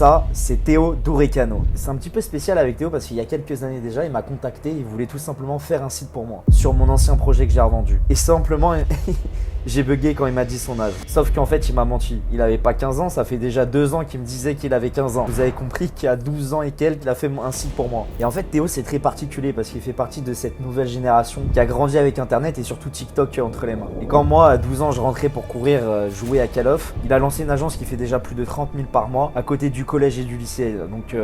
ça, c'est Théo d'Orecano. C'est un petit peu spécial avec Théo parce qu'il y a quelques années déjà, il m'a contacté, il voulait tout simplement faire un site pour moi sur mon ancien projet que j'ai revendu. Et simplement, j'ai bugué quand il m'a dit son âge. Sauf qu'en fait, il m'a menti. Il avait pas 15 ans, ça fait déjà 2 ans qu'il me disait qu'il avait 15 ans. Vous avez compris qu'à 12 ans et quelques, il a fait un site pour moi. Et en fait, Théo, c'est très particulier parce qu'il fait partie de cette nouvelle génération qui a grandi avec Internet et surtout TikTok entre les mains. Et quand moi, à 12 ans, je rentrais pour courir jouer à Call of, il a lancé une agence qui fait déjà plus de 30 000 par mois à côté du collège et du lycée. Donc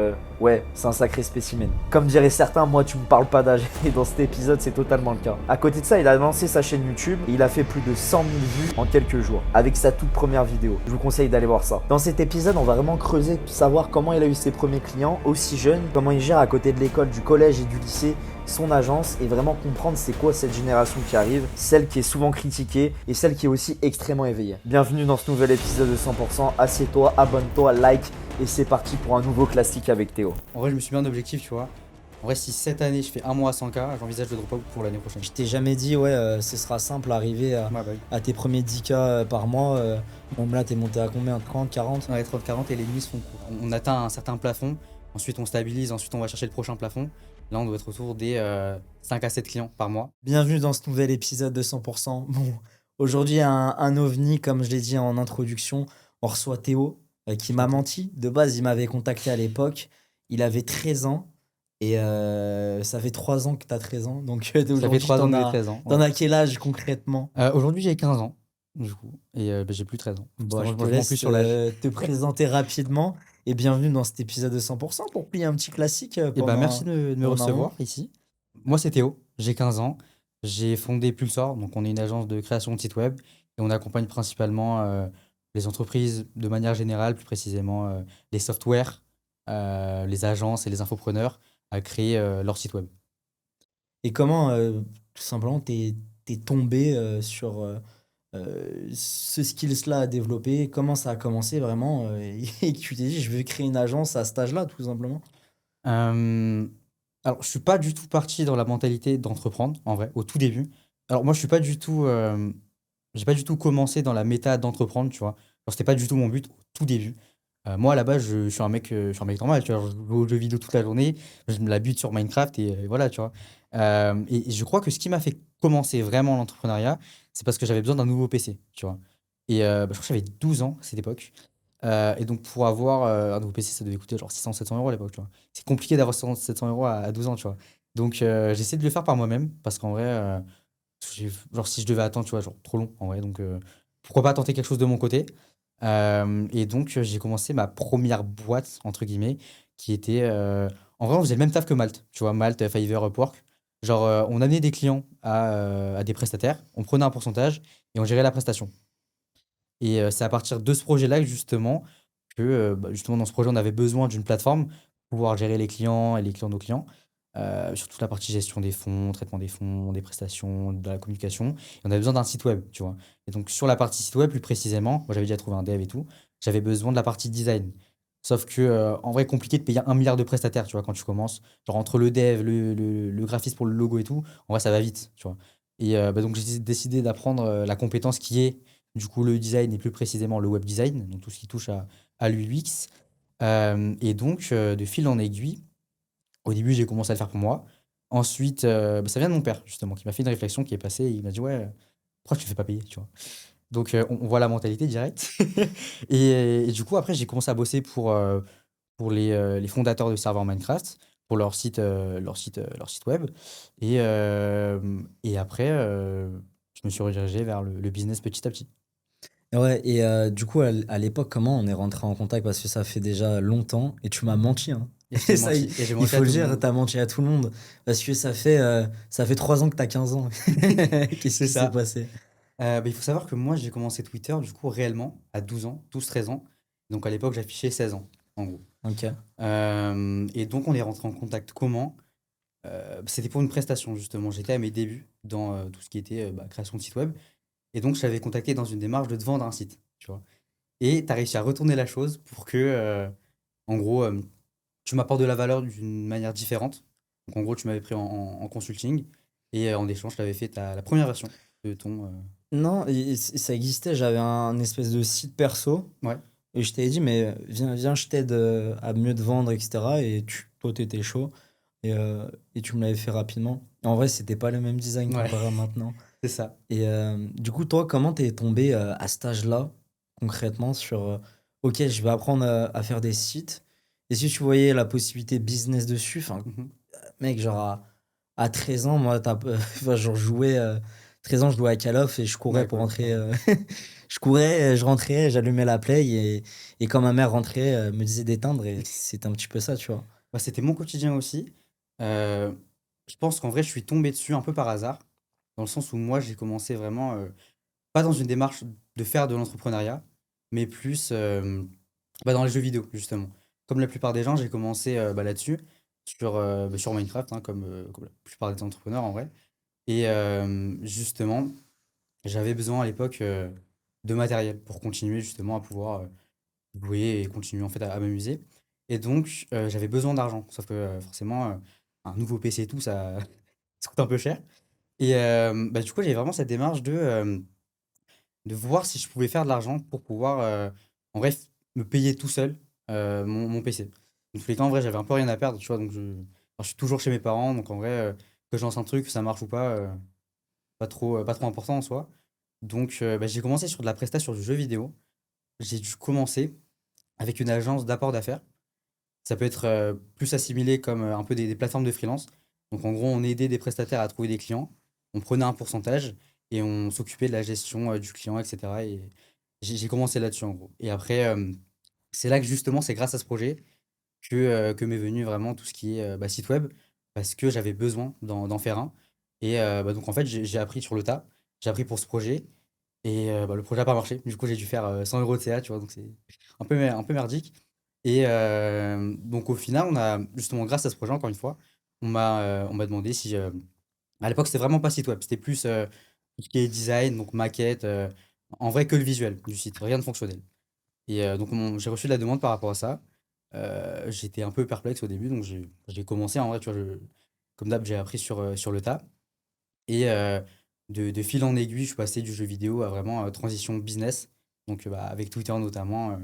ouais, c'est un sacré spécimen. Comme diraient certains, moi tu me parles pas d'âge. Et dans cet épisode, c'est totalement le cas. À côté de ça, il a lancé sa chaîne YouTube et il a fait plus de 100 000 vues en quelques jours avec sa toute première vidéo. Je vous conseille d'aller voir ça. Dans cet épisode, on va vraiment creuser, savoir comment il a eu ses premiers clients aussi jeunes, comment il gère à côté de l'école, du collège et du lycée son agence et vraiment comprendre c'est quoi cette génération qui arrive, celle qui est souvent critiquée et celle qui est aussi extrêmement éveillée. Bienvenue dans ce nouvel épisode de 100%, assieds-toi, abonne-toi, like et c'est parti pour un nouveau classique avec Théo. En vrai, je me suis mis un objectif, tu vois. En vrai, si cette année je fais un mois à 100K, j'envisage le drop-out pour l'année prochaine. Je t'ai jamais dit, ouais, ce sera simple arriver Ouais, bah oui. à tes premiers 10K par mois. Bon, là, t'es monté à combien? 30, 40? Dans les 30-40 et les nuits se font court. On atteint un certain plafond, ensuite on stabilise, ensuite on va chercher le prochain plafond. Là, on doit être autour des 5 à 7 clients par mois. Bienvenue dans ce nouvel épisode de 100%. Bon, aujourd'hui, un ovni, comme je l'ai dit en introduction. On reçoit Théo, qui m'a menti. De base, il m'avait contacté à l'époque. Il avait 13 ans. Et ça fait 3 ans que t'as 13 ans. Donc, Ça fait aujourd'hui, 3 ans que j'ai 13 ans. t'en as quel âge concrètement? Aujourd'hui, j'ai 15 ans, du coup, et j'ai plus 13 ans. Bon, je te Moi, je mens laisse plus sur l'âge. te présenter rapidement et bienvenue dans cet épisode de 100% pour plier un petit classique Et bah, merci de me pendant un recevoir moment. ici. Moi, c'est Théo, j'ai 15 ans. J'ai fondé Pulsor, donc on est une agence de création de sites web et on accompagne principalement les entreprises de manière générale, plus précisément les softwares, les agences et les infopreneurs à créer leur site web. Et comment, tout simplement, t'es tombé sur ce skills-là à développer? Comment ça a commencé vraiment et que tu t'es dit, je vais créer une agence à cet âge-là, tout simplement? Euh, alors, je suis pas du tout parti dans la mentalité d'entreprendre, en vrai, au tout début. Alors, moi, je suis pas du tout, j'ai pas du tout commencé dans la méta d'entreprendre, tu vois. Genre, c'était pas du tout mon but au tout début. Moi, à la base, je suis un mec normal, tu vois. Je joue aux jeux vidéo toute la journée, je me la bute sur Minecraft et voilà, tu vois. Et je crois que ce qui m'a fait commencer vraiment l'entrepreneuriat, c'est parce que j'avais besoin d'un nouveau PC, tu vois. Et je crois que j'avais 12 ans à cette époque. Et donc, pour avoir un nouveau PC, ça devait coûter genre 600-700 € à l'époque, tu vois. C'est compliqué d'avoir 700 € à 12 ans, tu vois. Donc, j'ai essayé de le faire par moi-même parce qu'en vrai, genre, si je devais attendre, tu vois, genre trop long en vrai. Donc, pourquoi pas tenter quelque chose de mon côté. Et donc, j'ai commencé ma première boîte, entre guillemets, qui était. En vrai, on faisait le même taf que Malte, tu vois, Malte, Fiverr, Upwork. Genre, on amenait des clients à des prestataires, on prenait un pourcentage et on gérait la prestation. Et c'est à partir de ce projet-là, justement, que bah, justement, dans ce projet, on avait besoin d'une plateforme pour pouvoir gérer les clients et les clients de nos clients. Sur toute la partie gestion des fonds, traitement des fonds, des prestations, de la communication. Et on avait besoin d'un site web, tu vois. Et donc, sur la partie site web, plus précisément, moi, j'avais déjà trouvé un dev et tout, j'avais besoin de la partie design. Sauf que, en vrai, compliqué de payer 1 milliard de prestataires, tu vois, quand tu commences. Genre, entre le dev, le graphiste pour le logo et tout, en vrai, ça va vite, tu vois. Et bah, donc, j'ai décidé d'apprendre la compétence qui est, du coup, le design et plus précisément le web design, donc tout ce qui touche à l'UX. Et donc, de fil en aiguille, au début, j'ai commencé à le faire pour moi. Ensuite, bah, ça vient de mon père, justement, qui m'a fait une réflexion qui est passée. Il m'a dit, ouais, pourquoi tu ne fais pas payer, tu vois? Donc, on voit la mentalité directe. Et du coup, après, j'ai commencé à bosser pour les fondateurs de serveurs Minecraft, pour leur site web. Et après, je me suis redirigé vers le business petit à petit. Ouais, et du coup, à l'époque, comment on est rentré en contact? Parce que ça fait déjà longtemps et tu m'as menti, hein. Et je Et t'ai ça, menti. Et j'ai il menti à faut le tout le dire, monde. t'as menti à tout le monde. Parce que ça fait 3 ans que t'as 15 ans. Qu'est-ce C'est qui s'est ça. passé? Bah, il faut savoir que moi, j'ai commencé Twitter, du coup, réellement, à 12 ans, 12-13 ans. Donc, à l'époque, j'affichais 16 ans, en gros. Ok. Et donc, on est rentré en contact comment? C'était pour une prestation, justement. J'étais à mes débuts dans tout ce qui était bah, création de site web. Et donc, je t'avais contacté dans une démarche de te vendre un site, tu vois. Et tu as réussi à retourner la chose pour que, en gros, tu m'apportes de la valeur d'une manière différente. Donc, en gros, tu m'avais pris en consulting. Et en échange, je t'avais fait la première version de ton. Non, ça existait, j'avais un espèce de site perso. Ouais. Et je t'avais dit, mais viens, je t'aide à mieux te vendre, etc. Et toi, t'étais chaud. Et tu me l'avais fait rapidement. En vrai, c'était pas le même design Ouais, comparé à maintenant. c'est ça. Et du coup, toi, comment t'es tombé à cet âge-là, concrètement, sur OK, je vais apprendre à faire des sites. Et si tu voyais la possibilité business dessus, enfin, Mhm. mec, genre à 13 ans, moi, enfin, genre, 13 ans, je jouais à Call of et je courais Ouais, pour Call of, rentrer. clairement. Je courais, je rentrais, j'allumais la play et quand ma mère rentrait, me disait d'éteindre et c'était un petit peu ça, tu vois. Bah, c'était mon quotidien aussi. Euh, je pense qu'en vrai, je suis tombé dessus un peu par hasard, dans le sens où moi, j'ai commencé vraiment, pas dans une démarche de faire de l'entrepreneuriat, mais plus dans les jeux vidéo, justement. Comme la plupart des gens, j'ai commencé là-dessus, sur Minecraft, hein, comme la plupart des entrepreneurs en vrai. Et justement, j'avais besoin à l'époque de matériel pour continuer justement à pouvoir jouer et continuer en fait à m'amuser. Et donc, j'avais besoin d'argent. Sauf que forcément, un nouveau PC et tout, ça, ça coûte un peu cher. Et du coup, j'avais vraiment cette démarche de voir si je pouvais faire de l'argent pour pouvoir, en vrai, me payer tout seul mon PC. Dans tous les cas, en vrai, j'avais un peu rien à perdre, tu vois. Donc, je suis toujours chez mes parents. Donc, en vrai, que je lance un truc, que ça marche ou pas, pas trop important en soi. Donc, j'ai commencé sur de la presta sur du jeu vidéo. J'ai dû commencer avec une agence d'apport d'affaires. Ça peut être plus assimilé comme un peu des plateformes de freelance. Donc en gros, on aidait des prestataires à trouver des clients, on prenait un pourcentage et on s'occupait de la gestion du client, etc. Et j'ai commencé là-dessus en gros. Et après, c'est là que justement, c'est grâce à ce projet que m'est venu vraiment tout ce qui est site web, parce que j'avais besoin d'en faire un. Et donc en fait, j'ai appris sur le tas, j'ai appris pour ce projet. Et le projet n'a pas marché. Du coup, j'ai dû faire 100 euros de CA, tu vois, donc c'est un peu merdique. Et donc, au final, on a, justement, grâce à ce projet, encore une fois, on m'a demandé si. À l'époque, c'était vraiment pas site web, c'était plus tout ce qui est design, donc maquette, en vrai que le visuel du site, rien de fonctionnel. Et donc, j'ai reçu de la demande par rapport à ça. J'étais un peu perplexe au début, donc j'ai commencé. En vrai, tu vois, comme d'hab, j'ai appris sur le tas. Et de fil en aiguille, je suis passé du jeu vidéo à vraiment transition business. Donc, avec Twitter notamment,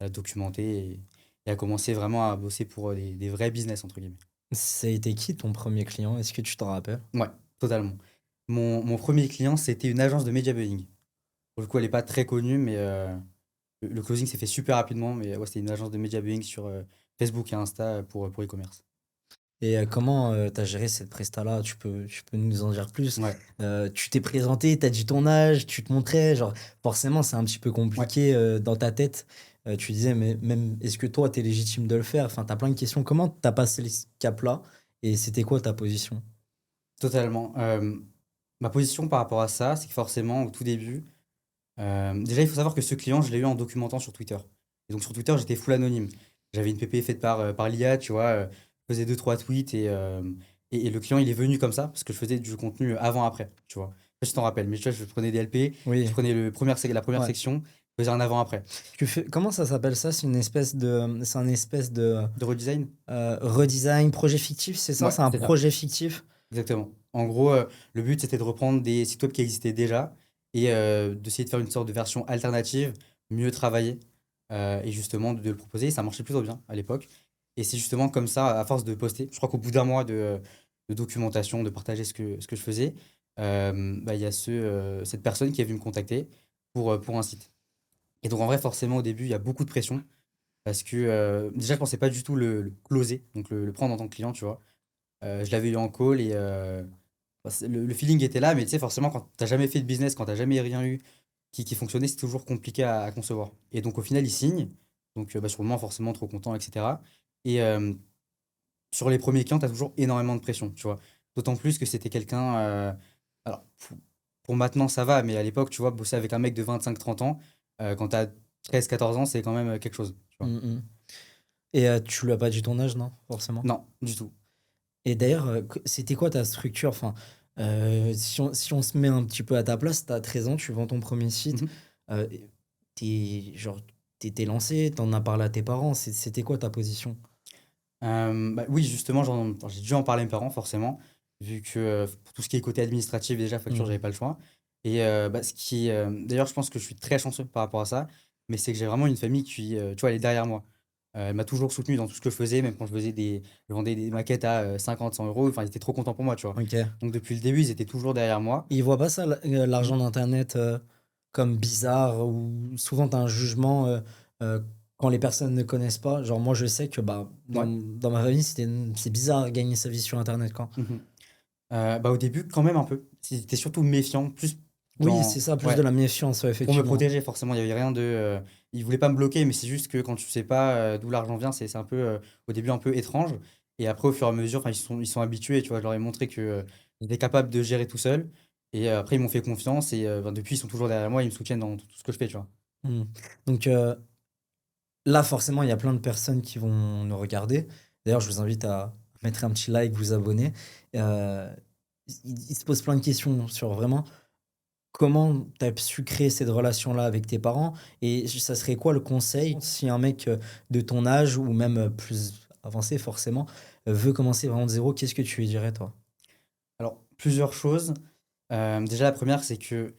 à documenter et à commencer vraiment à bosser pour des vrais business, entre guillemets. Ça a été qui ton premier client? Est-ce que tu t'en rappelles? Ouais, totalement. Mon premier client, c'était une agence de media buying. Pour le coup, elle n'est pas très connue, mais le closing s'est fait super rapidement. Mais ouais, c'était une agence de media buying sur Facebook et Insta pour e-commerce. Et comment tu as géré cette presta-là? Tu peux nous en dire plus? Ouais, Tu t'es présenté, tu as dit ton âge, tu te montrais, genre forcément c'est un petit peu ouais, compliqué dans ta tête. Tu disais, mais même, est-ce que toi, tu es légitime de le faire? Enfin, tu as plein de questions. Comment tu as passé le cap-là? Et c'était quoi ta position? totalement. Ma position par rapport à ça, c'est que forcément, au tout début, déjà, il faut savoir que ce client, je l'ai eu en documentant sur Twitter. Et donc, sur Twitter, j'étais full anonyme. J'avais une PP faite par l'IA, tu vois. Je faisais deux, trois tweets et le client, il est venu comme ça parce que je faisais du contenu avant-après, tu vois. Je sais pas si tu t'en rappelles, mais tu vois, je prenais des LP, je Oui, prenais la première ouais. section, je faisais un avant-après. Comment ça s'appelle ça? C'est un espèce de De redesign? redesign, projet fictif, c'est ça? Ouais, C'est un c'est ça, projet fictif? exactement. En gros, le but, c'était de reprendre des sites web qui existaient déjà et d'essayer de faire une sorte de version alternative, mieux travaillée, et justement de le proposer. Et ça marchait plutôt bien à l'époque. Et c'est justement comme ça, à force de poster, je crois qu'au bout d'un mois de documentation, de partager ce que je faisais, il y a cette personne qui est venue me contacter pour un site. Et donc en vrai, forcément, au début, il y a beaucoup de pression parce que déjà, je pensais pas du tout le closer, donc le prendre en tant que client, tu vois. Je l'avais eu en call et le feeling était là, mais tu sais, forcément, quand t'as jamais fait de business, quand t'as jamais rien eu qui fonctionnait, c'est toujours compliqué à concevoir. Et donc, au final, il signe. Donc, sur le moment, forcément, trop content, etc. Et sur les premiers clients, t'as toujours énormément de pression, tu vois. D'autant plus que c'était quelqu'un. Alors, pour maintenant, ça va, mais à l'époque, tu vois, bosser avec un mec de 25 30 ans, quand t'as 13 14 ans, c'est quand même quelque chose, tu vois. Mm, mm. Et tu lui as pas dit ton âge, non? Forcément. Non, du tout. Et d'ailleurs, c'était quoi ta structure? Enfin, si on se met un petit peu à ta place, tu as 13 ans, tu vends ton premier site. Mhm. euh, genre, t'étais lancé, t'en as parlé à tes parents. C'était quoi ta position? Oui, justement, j'ai dû en parler à mes parents, forcément, vu que pour tout ce qui est côté administratif, déjà, facture, Mm. j'avais pas le choix. Et d'ailleurs, je pense que je suis très chanceux par rapport à ça, mais c'est que j'ai vraiment une famille qui, tu vois, elle est derrière moi. Elle m'a toujours soutenu dans tout ce que je faisais, même quand je vendais des maquettes à 50, 100 euros. Enfin, ils étaient trop contents pour moi, tu vois. Ok. Donc depuis le début, ils étaient toujours derrière moi. Ils voient pas ça, l'argent d'Internet, comme bizarre, ou souvent tu as un jugement euh, quand les personnes ne connaissent pas. Genre, moi, je sais que bah, Ouais. dans ma famille, c'est bizarre de gagner sa vie sur Internet, quoi. Mhm. Bah, au début, quand même un peu. C'était surtout méfiant, plus Oui, c'est dans. ça, plus de Ouais. la méfiance, ouais, Pour me effectivement. protéger, forcément, il y avait rien de. Ils voulaient pas me bloquer, mais c'est juste que quand tu sais pas d'où l'argent vient, c'est un peu au début un peu étrange. Et après, au fur et à mesure, enfin, ils sont habitués, tu vois. Je leur ai montré que j'étais capable de gérer tout seul. Et après, ils m'ont fait confiance. Et ben, depuis, ils sont toujours derrière moi. Ils me soutiennent dans tout ce que je fais, tu vois. Hmm. Donc là, forcément, il y a plein de personnes qui vont nous regarder. D'ailleurs, je vous invite à mettre un petit like, vous abonner. Euh, il se pose plein de questions sur vraiment comment tu as su créer cette relation-là avec tes parents et ça serait quoi le conseil si un mec de ton âge ou même plus avancé forcément veut commencer vraiment de zéro, qu'est-ce que tu lui dirais toi? Alors, plusieurs choses. Déjà, la première, c'est que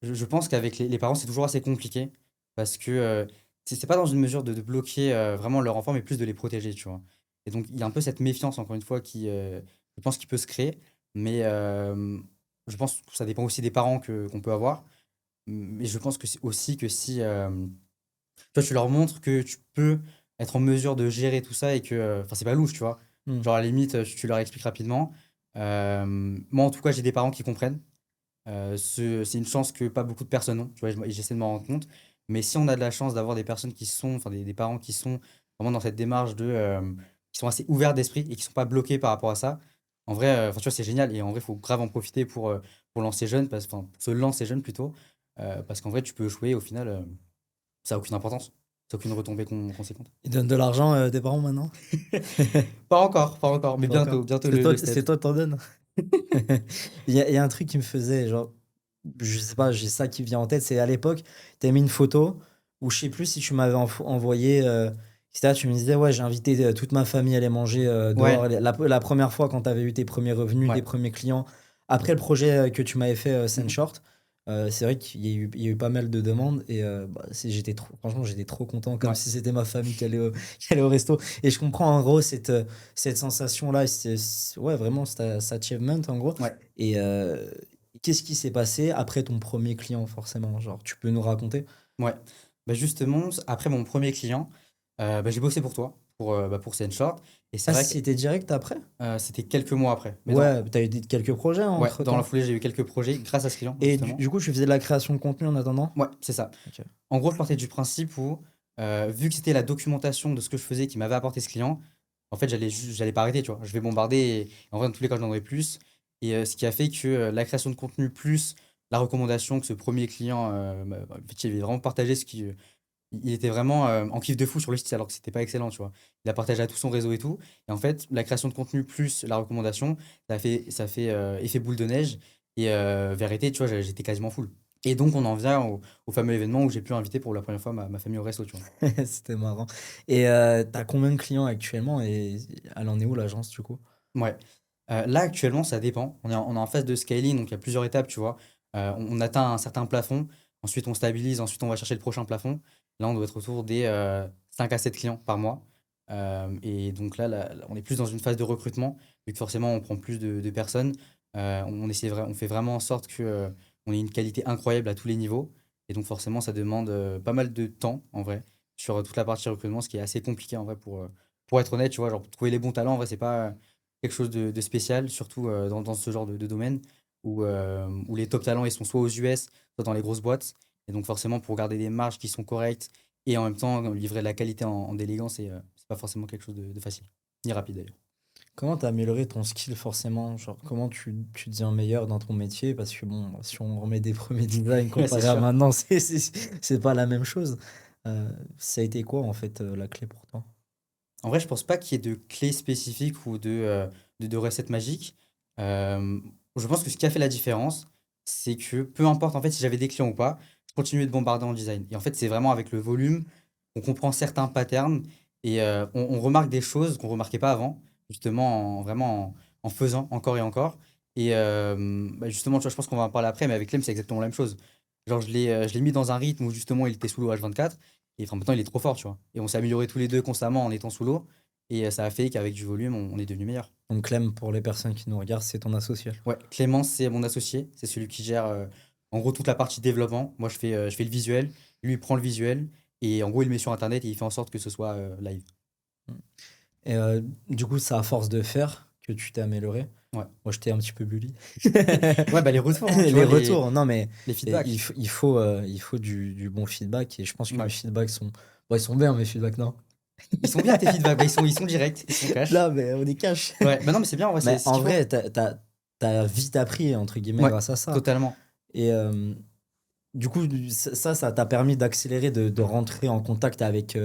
je pense qu'avec les parents, c'est toujours assez compliqué parce que c'est pas dans une mesure de bloquer vraiment leur enfant, mais plus de les protéger, tu vois. Et donc, il y a un peu cette méfiance, encore une fois, je pense, qui peut se créer, mais je pense que ça dépend aussi des parents qu'on peut avoir. Mais je pense que c'est aussi que si toi, tu leur montres que tu peux être en mesure de gérer tout ça et que, enfin, c'est pas louche, tu vois. Hmm. Genre, à la limite, tu leur expliques rapidement. Moi, en tout cas, j'ai des parents qui comprennent. C'est une chance que pas beaucoup de personnes ont, tu vois, j'essaie de m'en rendre compte. Mais si on a de la chance d'avoir des personnes qui sont, enfin des parents qui sont vraiment dans cette démarche qui sont assez ouverts d'esprit et qui sont pas bloqués par rapport à ça, en vrai, enfin, tu vois, c'est génial. Et en vrai, il faut grave en profiter pour lancer jeune, enfin, pour se lancer jeune plutôt, parce qu'en vrai, tu peux échouer, au final, ça a aucune importance, ça a aucune retombée conséquente. Ils donnent de l'argent tes parents maintenant? Pas encore, mais Pas encore. bientôt C'est le c'est step. toi t'en donnes. Il y a un truc qui me faisait genre je sais pas, j'ai ça qui vient en tête, c'est à l'époque, tu as mis une photo où je sais plus si tu m'avais envoyé, etc. Tu me disais, ouais, j'ai invité toute ma famille à aller manger dehors. Ouais. La première fois quand tu avais eu tes premiers revenus, tes Ouais. premiers clients, après le projet que tu m'avais fait, Mhm. Short, c'est vrai qu'il y a eu pas mal de demandes et bah, franchement, j'étais trop content, comme Ouais. si c'était ma famille qui allait au resto. Et je comprends en gros cette sensation-là, ouais, vraiment, cet achievement en gros. Ouais. Et qu'est-ce qui s'est passé après ton premier client, forcément? Genre, tu peux nous raconter? Ouais. Bah justement, après mon premier client, bah, j'ai bossé pour toi, pour Short. Et c'est Ah, vrai que c'était direct après? c'était quelques mois après. Mais Ouais, t'as eu quelques projets ouais, dans la entre-temps. foulée, j'ai eu quelques projets grâce à ce client, Et du, justement. du coup, tu faisais de la création de contenu en attendant? Ouais, c'est ça. Ok. En gros, je partais du principe où, vu que c'était la documentation de ce que je faisais qui m'avait apporté ce client, en fait, j'allais pas arrêter, tu vois. Je vais bombarder et en vrai, dans tous les cas, j'en aurai plus. Et ce qui a fait que la création de contenu plus la recommandation que ce premier client, en fait, il avait vraiment partagé il était vraiment en kiff de fou sur le site alors que c'était pas excellent, tu vois. Il a partagé à tout son réseau et tout. Et en fait, la création de contenu plus la recommandation, ça fait effet boule de neige. Et vérité, tu vois, j'étais quasiment full. Et donc, on en vient au fameux événement où j'ai pu inviter pour la première fois ma famille au resto, tu vois. C'était marrant. Et t'as combien de clients actuellement et elle en est où l'agence du coup? Ouais. Là, actuellement, ça dépend. On est en phase de scaling, donc il y a plusieurs étapes, tu vois. On atteint un certain plafond, ensuite on stabilise, ensuite on va chercher le prochain plafond. Là, on doit être autour des 5 à 7 clients par mois. Et donc là, on est plus dans une phase de recrutement, vu que forcément, on prend plus de personnes. On fait vraiment en sorte que, on ait une qualité incroyable à tous les niveaux. Et donc forcément, ça demande pas mal de temps, en vrai, sur toute la partie recrutement, ce qui est assez compliqué, en vrai, pour être honnête, tu vois. Genre, pour trouver les bons talents, en vrai, c'est pas quelque chose de spécial, surtout dans ce genre de domaine où les top talents ils sont soit aux US, soit dans les grosses boîtes. Et donc forcément, pour garder des marges qui sont correctes et en même temps livrer de la qualité en déléguant, c'est pas forcément quelque chose de facile, ni rapide d'ailleurs. Comment t'as amélioré ton skill forcément? Genre, comment tu deviens meilleur dans ton métier? Parce que bon, si on remet des premiers designs Ouais, c'est comparé à sûr. maintenant, c'est pas la même chose. Ça a été quoi en fait la clé pour toi? En vrai, je pense pas qu'il y ait de clé spécifique ou de recette magique. Euh, je pense que ce qui a fait la différence, c'est que peu importe en fait si j'avais des clients ou pas, je continuais de bombarder en design. Et en fait, c'est vraiment avec le volume, on comprend certains patterns et on remarque des choses qu'on remarquait pas avant, justement vraiment en faisant encore et encore. Et justement, tu vois, je pense qu'on va en parler après, mais avec Clem, c'est exactement la même chose. Genre, je l'ai mis dans un rythme où justement il était sous l'eau H24. Et enfin, maintenant, il est trop fort, tu vois. Et on s'est amélioré tous les deux constamment en étant sous l'eau. Et ça a fait qu'avec du volume, on est devenu meilleur. Donc Clem, pour les personnes qui nous regardent, c'est ton associé. Ouais, Clémence, c'est mon associé. C'est celui qui gère en gros toute la partie développement. Moi, je fais le visuel. Lui, il prend le visuel. Et en gros, il le met sur Internet et il fait en sorte que ce soit live. Et du coup, c'est à force de faire que tu t'es amélioré. Ouais. Moi, je t'ai un petit peu bully. Ouais, bah les retours. Hein, tu Les vois, retours, non mais les feedbacks. il faut du bon feedback et je pense que Ouais. mes feedbacks sont... Bon, ils sont bien mes feedbacks, non? Ils sont bien tes feedbacks. Bah, ils sont directs. Ils sont cash. Là, mais on est cash. Ouais, bah non, mais c'est bien. En vrai, Mais c'est ce en qu'il faut. vrai, t'as vite appris, entre guillemets, Ouais, grâce à ça. totalement. Et du coup, ça t'a permis d'accélérer, de rentrer en contact avec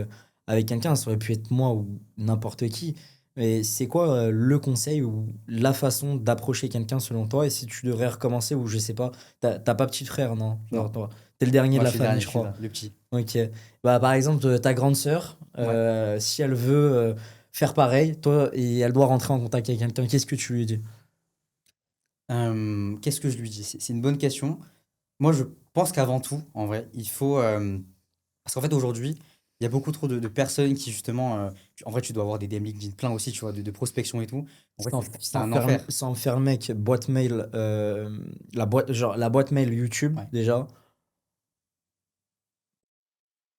quelqu'un. Ça aurait pu être moi ou n'importe qui. Mais c'est quoi le conseil ou la façon d'approcher quelqu'un selon toi? Et si tu devrais recommencer, ou je sais pas, t'as pas petit frère, non? Genre, Non. toi, t'es le dernier Moi, de la je suis le famille, dernier, je je suis crois. le petit. Ok. Bah, par exemple, ta grande sœur, si elle veut faire pareil, toi, et elle doit rentrer en contact avec quelqu'un, qu'est-ce que tu lui dis? Qu'est-ce que je lui dis? C'est une bonne question. Moi, je pense qu'avant tout, en vrai, il faut. Parce qu'en fait, aujourd'hui, il y a beaucoup trop de personnes qui, justement. En vrai, tu dois avoir des DM LinkedIn plein aussi, tu vois, de prospection et tout. En vrai, c'est un enfer. Sans faire mec, boîte mail, la boîte mail YouTube, Ouais. déjà.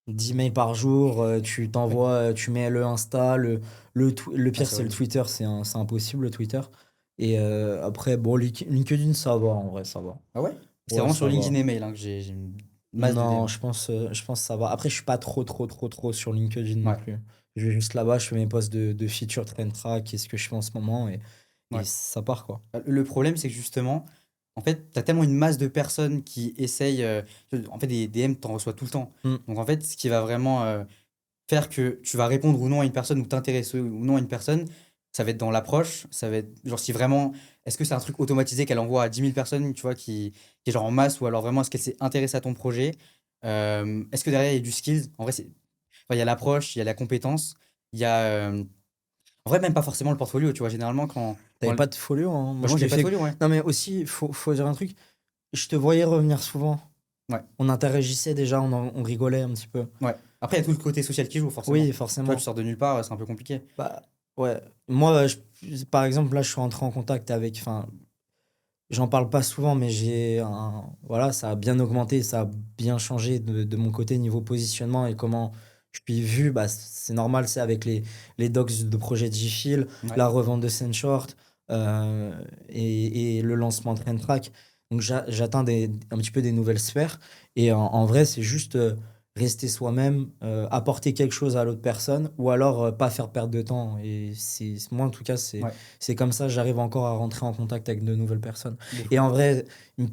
10 mails par jour, tu t'envoies, tu mets le Insta, le pire c'est c'est le horrible. Twitter, c'est impossible le Twitter. Et après, bon, LinkedIn, ça va en vrai, ça va. Ah ouais? C'est Ouais, vraiment ça sur va. LinkedIn et mail hein, que j'ai une masse de Non, DM. je pense que ça va. Après, je suis pas trop sur LinkedIn non Ouais, plus. Je vais juste là-bas, je fais mes posts de feature trend track et ce que je fais en ce moment et ouais. ça part quoi. Le problème, c'est que justement, en fait, tu as tellement une masse de personnes qui essayent. En fait, des DM, t'en reçois tout le temps. Mm. Donc, en fait, ce qui va vraiment faire que tu vas répondre ou non à une personne ou t'intéresser ou non à une personne, ça va être dans l'approche. Ça va être genre si vraiment. Est-ce que c'est un truc automatisé qu'elle envoie à 10 000 personnes, tu vois, qui est genre en masse ou alors vraiment est-ce qu'elle s'est intéressée à ton projet? Est-ce que derrière il y a du skills? En vrai, enfin, il y a l'approche, il y a la compétence, il y a. En vrai, même pas forcément le portfolio, tu vois. Généralement, T'avais pas de folio, hein. Moi, bah, je moi, t'ai j'ai pas de fait. folio, ouais. Non, mais aussi, faut dire un truc. Je te voyais revenir souvent. Ouais. On interagissait déjà, on rigolait un petit peu. Ouais. Après, il y a tout le côté social qui joue, forcément. Oui, Tu vois, forcément. tu sors de nulle part, c'est un peu compliqué. Bah, ouais. Moi, par exemple, là, je suis entré en contact avec. Enfin, j'en parle pas souvent, mais voilà, ça a bien augmenté, ça a bien changé de mon côté niveau positionnement et comment je suis vu. Bah, c'est normal, c'est avec les docs de projet Gfil, Ouais. la revente de Sendshort et le lancement de Track. Donc, j'atteins un petit peu des nouvelles sphères. Et en vrai, c'est juste rester soi-même, apporter quelque chose à l'autre personne ou alors pas faire perdre de temps. Et moi, en tout cas, Ouais. c'est comme ça, j'arrive encore à rentrer en contact avec de nouvelles personnes. De Et fou. en vrai, une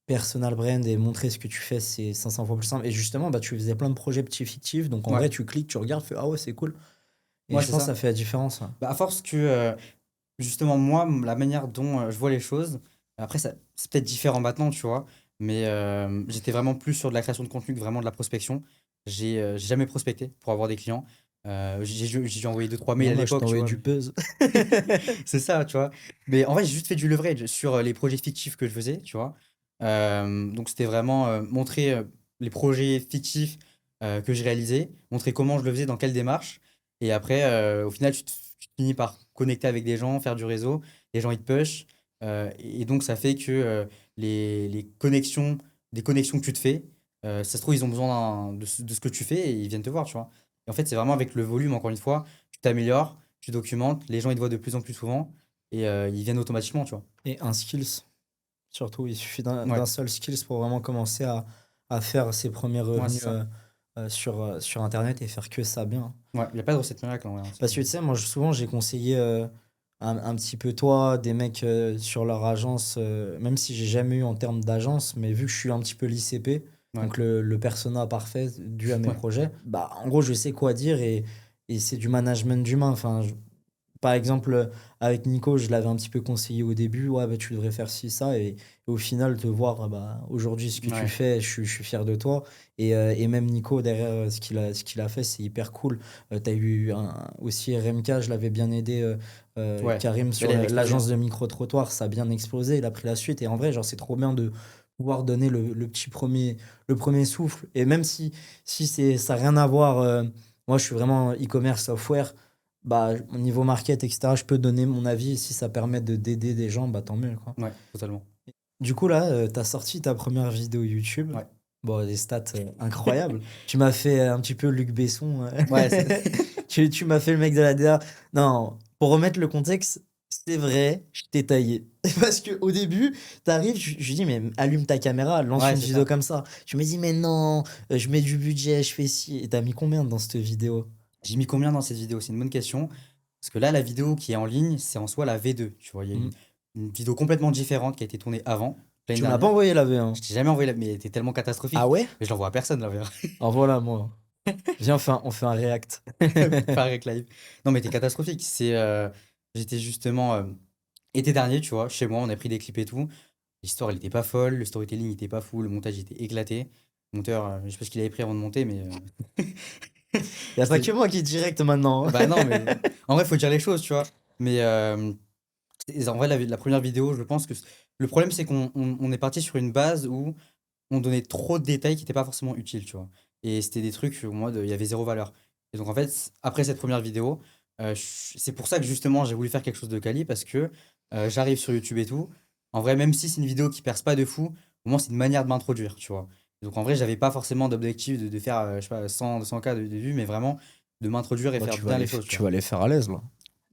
personal brand et montrer ce que tu fais, c'est 500 fois plus simple. Et justement, bah, tu faisais plein de projets petits fictifs. Donc en Ouais. vrai, tu cliques, tu regardes, tu fais ah ouais, c'est cool. Et Ouais, je c'est pense que ça. ça fait la différence. Bah, à force que, justement, moi, la manière dont je vois les choses, après, c'est peut-être différent maintenant, tu vois, mais j'étais vraiment plus sur de la création de contenu que vraiment de la prospection. J'ai jamais prospecté pour avoir des clients. J'ai envoyé 2-3 mails à Moi, je l'époque, tu t'envoyais vois. du buzz. C'est ça, tu vois. Mais en vrai, j'ai juste fait du leverage sur les projets fictifs que je faisais, tu vois. Donc, c'était vraiment montrer les projets fictifs que je réalisais, montrer comment je le faisais, dans quelle démarche. Et après, au final, tu finis par connecter avec des gens, faire du réseau. Les gens, ils te push. Et donc, ça fait que les connexions, des connexions que tu te fais, ça se trouve, ils ont besoin de ce que tu fais et ils viennent te voir, tu vois. Et en fait, c'est vraiment avec le volume, encore une fois, tu t'améliores, tu documentes, les gens ils te voient de plus en plus souvent et ils viennent automatiquement, tu vois. Et un skills, surtout, il suffit d'un Ouais, seul skills pour vraiment commencer à faire ses premiers ouais, c'est revenus ça. sur Internet et faire que ça bien. Ouais, il n'y a pas de recette miracle en vrai, hein, Parce que tu sais, moi, souvent, j'ai conseillé un petit peu toi, des mecs sur leur agence, même si j'ai jamais eu en termes d'agence, mais vu que je suis un petit peu l'ICP, Ouais, donc le persona parfait dû à mes ouais, projets, bah, en gros, je sais quoi dire et c'est du management d'humain. Enfin, par exemple, avec Nico, je l'avais un petit peu conseillé au début, ouais, bah, tu devrais faire ci, ça, et au final, te voir bah, aujourd'hui ce que tu ouais, fais, je suis fier de toi. Et même Nico, derrière ce qu'il a fait, c'est hyper cool. Tu as eu aussi RMK, je l'avais bien aidé, ouais. Karim, Mais sur là, il a explosé, l'agence hein. de micro-trottoir, ça a bien explosé, il a pris la suite. Et en vrai, genre, c'est trop bien de pouvoir donner le premier souffle. Et même si ça n'a rien à voir, moi je suis vraiment e-commerce software, bah, au niveau market, etc., je peux donner mon avis. Et si ça permet d'aider des gens, bah, tant mieux, quoi. Ouais, totalement. Du coup, là, tu as sorti ta première vidéo YouTube. Ouais. Bon, des stats incroyables. Tu m'as fait un petit peu Luc Besson. Ouais, Tu m'as fait le mec de la DA. Non, pour remettre le contexte, c'est vrai, je t'ai taillé. Parce qu'au début, t'arrives, je dis, mais allume ta caméra, lance Ouais, une c'est vidéo ça. comme ça. Tu me dis, mais non, je mets du budget, je fais ci. Et t'as mis combien dans cette vidéo? J'ai mis combien dans cette vidéo? C'est une bonne question. Parce que là, la vidéo qui est en ligne, c'est en soi la V2. Tu vois, il y a Hmm. une vidéo complètement différente qui a été tournée avant, l'année Tu me l'as pas dernière. envoyé la V1. Je t'ai jamais envoyé, mais elle était tellement catastrophique. Ah ouais? Mais je l'envoie à personne, la VR. Alors voilà, moi. Viens, on fait un react. Pas avec live. Non, mais elle était catastrophique. J'étais justement été dernier, tu vois, chez moi, on a pris des clips et tout. L'histoire, elle était pas folle, le storytelling il était pas fou, le montage il était éclaté. Le monteur, je sais pas ce qu'il avait pris avant de monter, mais Y a pas c'était- que moi qui est direct maintenant. bah non, mais en vrai, faut dire les choses, tu vois. Mais en vrai, la première vidéo, je pense que le problème, c'est qu'on est parti sur une base où on donnait trop de détails qui n'étaient pas forcément utiles, tu vois. Et c'était des trucs, au moins, il y avait zéro valeur. Et donc, en fait, après cette première vidéo, c'est pour ça que justement, j'ai voulu faire quelque chose de quali parce que j'arrive sur YouTube et tout. En vrai, même si c'est une vidéo qui perce pas de fou, au moins, c'est une manière de m'introduire, tu vois. Et donc, en vrai, j'avais pas forcément d'objectif de faire, je sais pas, 100 k de vues, mais vraiment de m'introduire et Bah, faire bien les choses, tu tu vois. vas les faire à l'aise, là.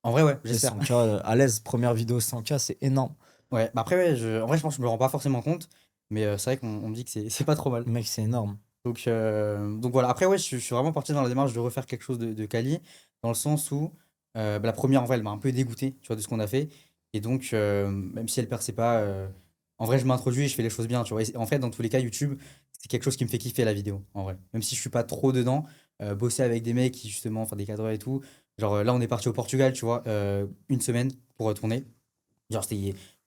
En vrai, ouais, Les j'espère. 100K, à l'aise, première vidéo 100K, c'est énorme. Ouais, bah après, ouais, en vrai, je pense que je me rends pas forcément compte, mais c'est vrai qu'on me dit que c'est pas trop mal. Mec, c'est énorme. Donc voilà, après, ouais, je suis vraiment parti dans la démarche de refaire quelque chose de quali, dans le sens où bah, la première, en vrai, elle m'a un peu dégoûté, tu vois, de ce qu'on a fait. Et donc, même si elle perçait pas, en vrai, je m'introduis et je fais les choses bien, tu vois. En fait, dans tous les cas, YouTube, c'est quelque chose qui me fait kiffer la vidéo, en vrai. Même si je suis pas trop dedans, bosser avec des mecs qui, justement, enfin des cadreurs et tout. Genre, là, on est parti au Portugal, tu vois, une semaine pour retourner. Genre,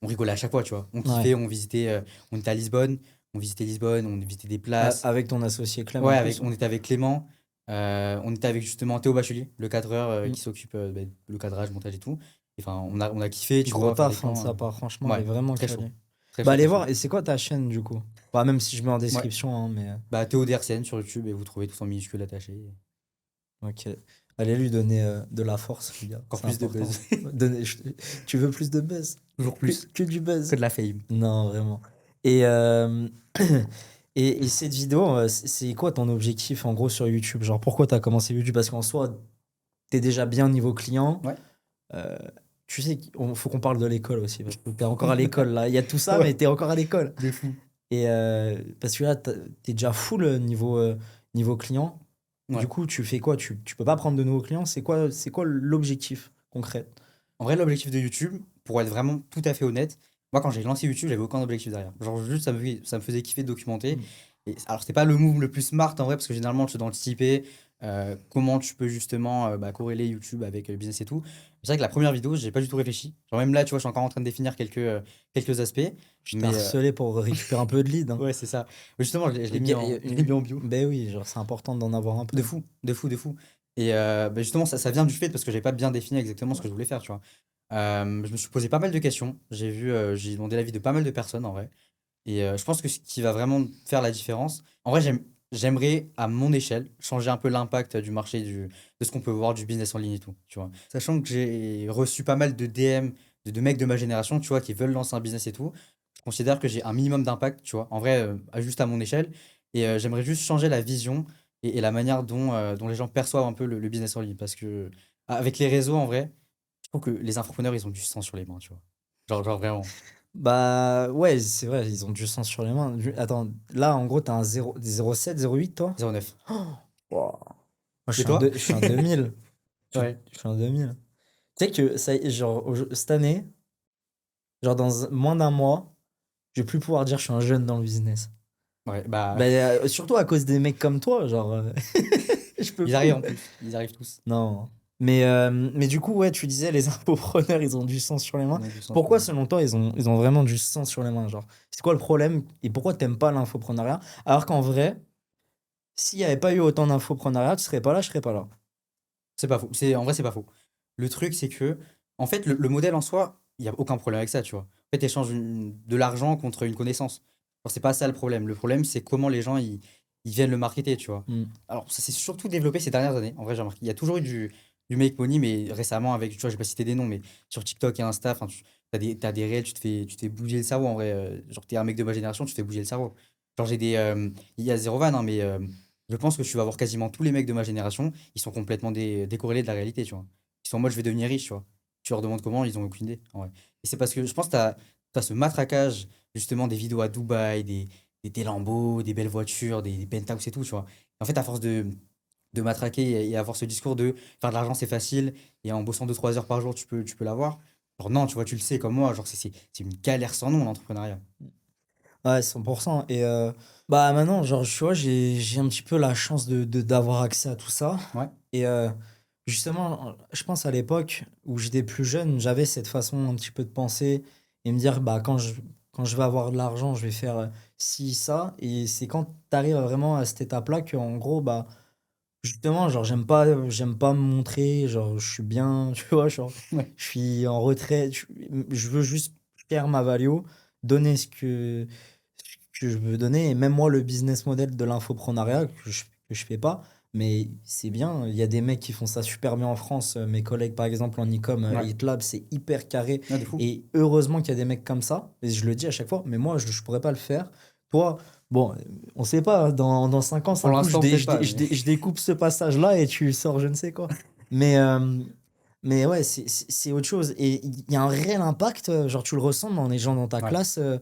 on rigolait à chaque fois, tu vois. On Ouais. kiffait, on était à Lisbonne, on visitait Lisbonne, on visitait des places. Avec ton associé Clem Ouais, en plus. on était avec Clément, on était avec justement Théo Bachelier, le cadreur Mm. qui s'occupe le cadrage, montage et tout. Enfin, on a kiffé, tu Gros vois, faire des taf, hein, de plans. sa part, franchement, elle Ouais, est vraiment très chaud. calée. Très Bah, chaud, allez très voir, chaud. et c'est quoi ta chaîne du coup? Bah, même si je mets en Ouais. description, hein, mais Bah, Théo DRCN sur YouTube et vous trouvez tout en minuscule attaché. ok. Allez lui donner de la force, les gars. Encore C'est plus de important. buzz. Tu veux plus de buzz? Toujours plus. Que du buzz. Que de la fame. Non, vraiment. Et, et cette vidéo, c'est quoi ton objectif en gros sur YouTube? Genre, pourquoi tu as commencé YouTube? Parce qu'en soi, tu es déjà bien niveau client. Ouais. Euh, tu sais, faut qu'on parle de l'école aussi. Parce que tu es encore à l'école là. Il y a tout ça, Ouais. mais tu es encore à l'école. De fou. Et parce que là, tu es déjà full niveau client. Ouais. Du coup, tu fais quoi? Tu peux pas prendre de nouveaux clients? C'est quoi l'objectif concret? En vrai, l'objectif de YouTube, pour être vraiment tout à fait honnête, moi quand j'ai lancé YouTube, j'avais aucun objectif derrière. Genre juste ça me faisait kiffer de documenter. Mm. Et, alors c'était pas le move le plus smart en vrai, parce que généralement tu es dans le typé, comment tu peux justement bah, corréler YouTube avec le business et tout. C'est vrai que la première vidéo, j'ai pas du tout réfléchi. Genre même là, tu vois, je suis encore en train de définir quelques aspects. Je t'ai Mais harcelé pour récupérer un peu de lead, hein. ouais, c'est ça. Mais justement, je l'ai Il mis y a- en, il y a je l'ai mis en bio. Ben oui, genre c'est important d'en avoir un peu. De fou, de fou, de fou. Et bah, justement, ça vient du fait parce que j'avais pas bien défini exactement ce que je voulais faire, tu vois. Je me suis posé pas mal de questions. J'ai demandé l'avis de pas mal de personnes en vrai. Et je pense que ce qui va vraiment faire la différence, en vrai, j'aimerais à mon échelle changer un peu l'impact du marché, de ce qu'on peut voir du business en ligne et tout, tu vois. Sachant que j'ai reçu pas mal de DM de mecs de ma génération, tu vois, qui veulent lancer un business et tout. Je considère que j'ai un minimum d'impact, tu vois, en vrai, juste à mon échelle. Et j'aimerais juste changer la vision et la manière dont les gens perçoivent un peu le business en ligne. Parce que avec les réseaux, en vrai, je trouve que les infopreneurs, ils ont du sang sur les mains, tu vois. Genre vraiment. Bah ouais, c'est vrai, ils ont du sang sur les mains. Attends, là en gros, t'as un 0,7, 0,8 toi? 09. Wow. Moi, Et toi? je suis un 2000. Ouais. Je suis un 2000. Tu sais que ça, genre, cette année, genre dans moins d'un mois, je vais plus pouvoir dire je suis un jeune dans le business. Ouais, bah, Bah, surtout à cause des mecs comme toi, genre. Je peux ils plus. arrivent en plus. Ils arrivent tous. Non. Mais du coup, ouais, tu disais, les infopreneurs, ils ont du sang sur les mains. Ils ont du sang Pourquoi, sur les selon toi, ils ont vraiment du sang sur les mains, genre? C'est quoi le problème et pourquoi t'aimes pas l'infopreneuriat? Alors qu'en vrai, s'il n'y avait pas eu autant d'infopreneuriat, tu serais pas là, je serais pas là. C'est pas faux. En vrai, c'est pas faux. Le truc, c'est que, en fait, le modèle en soi, il n'y a aucun problème avec ça, tu vois. En fait, tu échanges de l'argent contre une connaissance. Alors, c'est pas ça le problème. Le problème, c'est comment les gens ils viennent le marketer, tu vois. Mm. Alors, ça s'est surtout développé ces dernières années. En vrai, j'ai remarqué. Il y a toujours eu du make money, mais récemment, avec, tu vois, je vais pas citer des noms, mais sur TikTok et Insta, enfin, t'as des réels, tu te fais bouger le cerveau, en vrai. Genre, t'es un mec de ma génération, tu te fais bouger le cerveau. Genre, il y a zéro van, hein, mais je pense que tu vas voir quasiment tous les mecs de ma génération, ils sont complètement décorrélés de la réalité, tu vois. Ils sont en mode, je vais devenir riche, tu vois. Tu leur demandes comment, ils ont aucune idée, en vrai. Et c'est parce que je pense que t'as ce matraquage, justement, des vidéos à Dubaï, des Lambo, des belles voitures, des penthouse et tout, tu vois. En fait, à force de matraquer et avoir ce discours de faire de l'argent, c'est facile, et en bossant 2 3 heures par jour, tu peux l'avoir. Genre, non, tu vois, tu le sais comme moi, genre, c'est une galère sans nom, l'entrepreneuriat. Ouais, 100%. Et bah maintenant, genre, tu vois, j'ai un petit peu la chance d'avoir accès à tout ça. Ouais, Et justement, je pense à l'époque où j'étais plus jeune, j'avais cette façon un petit peu de penser et me dire, bah, quand je vais avoir de l'argent, je vais faire ci, ça. Et c'est quand tu arrives vraiment à cette étape-là que, en gros, bah, justement, genre, j'aime pas me montrer, genre, je suis bien, tu vois, genre, ouais, je suis en retrait, je veux juste faire ma value, donner ce que je veux donner. Et même moi, le business model de l'infoprenariat, que je fais pas, mais c'est bien. Il y a des mecs qui font ça super bien en France. Mes collègues, par exemple, en e-com, ouais. 8lab, c'est hyper carré. Ouais, de fou. Et heureusement qu'il y a des mecs comme ça. Et je le dis à chaque fois, mais moi, je pourrais pas le faire. Toi, bon, on sait pas, hein, dans 5 ans, Pour ça couche, l'instant, peut-être pas, mais je découpe ce passage-là et tu sors je ne sais quoi. Mais, ouais, c'est autre chose. Et il y a un réel impact, genre tu le ressens dans les gens dans ta ouais, classe, de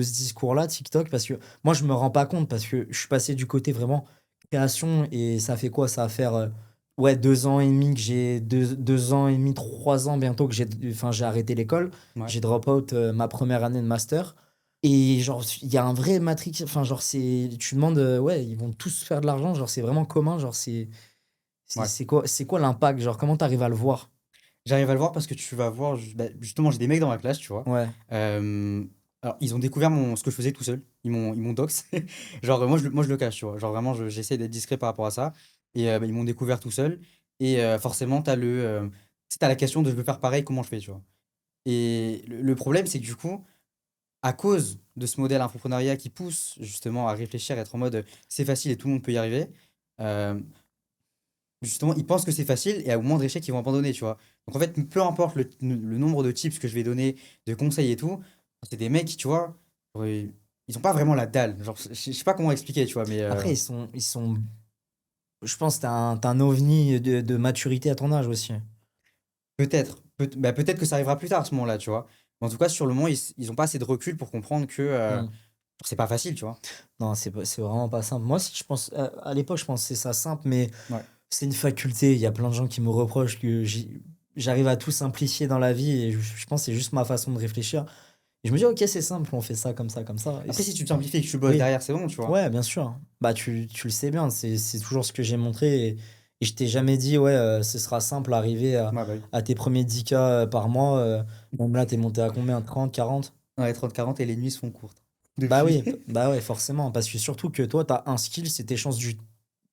ce discours-là, TikTok, parce que moi, je me rends pas compte, parce que je suis passé du côté vraiment création, et ça fait quoi? Ça va faire ouais, 2 ans et demi que j'ai 2 ans et demi, 3 ans bientôt que j'ai arrêté l'école. ouais. J'ai drop out ma première année de master. Et genre, il y a un vrai matrix, enfin, genre, tu demandes, ouais, ils vont tous faire de l'argent, genre, c'est vraiment commun, genre, Ouais. c'est quoi l'impact, genre, comment t'arrives à le voir? J'arrive à le voir parce que tu vas voir, bah, justement, j'ai des mecs dans ma classe, tu vois. Ouais, Euh, alors, ils ont découvert ce que je faisais tout seul. Ils m'ont dox. Genre, moi, je le cache, tu vois. Genre, vraiment, j'essaie d'être discret par rapport à ça. Et bah, ils m'ont découvert tout seul. Et forcément, tu sais, t'as la question de je veux faire pareil, comment je fais, tu vois. Et le problème, c'est que du coup, à cause de ce modèle entrepreneuriat qui pousse justement à réfléchir, être en mode c'est facile et tout le monde peut y arriver, euh, justement, ils pensent que c'est facile et au moindre échec, ils vont abandonner, tu vois. Donc en fait, peu importe le nombre de tips que je vais donner, de conseils et tout, c'est des mecs, tu vois, genre, ils ont pas vraiment la dalle. Genre, je sais pas comment expliquer, tu vois, mais après, je pense que t'as un ovni de maturité à ton âge aussi. bah, peut-être que ça arrivera plus tard à ce moment-là, tu vois. Mais en tout cas, sur le moment, ils ont pas assez de recul pour comprendre que Hmm. c'est pas facile, tu vois. Non, c'est vraiment pas simple. Moi aussi, je pense, à l'époque, je pensais ça simple, mais Ouais. c'est une faculté. Il y a plein de gens qui me reprochent que j'arrive à tout simplifier dans la vie, et je pense que c'est juste ma façon de réfléchir. Et je me dis, ok, c'est simple, on fait ça comme ça, comme ça. Après, si tu te simplifies et que tu bosses Oui, derrière, c'est bon, tu vois. ouais, bien sûr. Bah, tu le sais bien, c'est toujours ce que j'ai montré. Et je t'ai jamais dit, ouais, ce sera simple, arriver Ouais, bah oui. à tes premiers 10K par mois. Même là, t'es monté à combien? 30, 40? Ouais, 30-40 et les nuits se font courtes. Bah Depuis. oui, bah ouais, forcément. Parce que surtout que toi, t'as un skill, c'est tes chances du.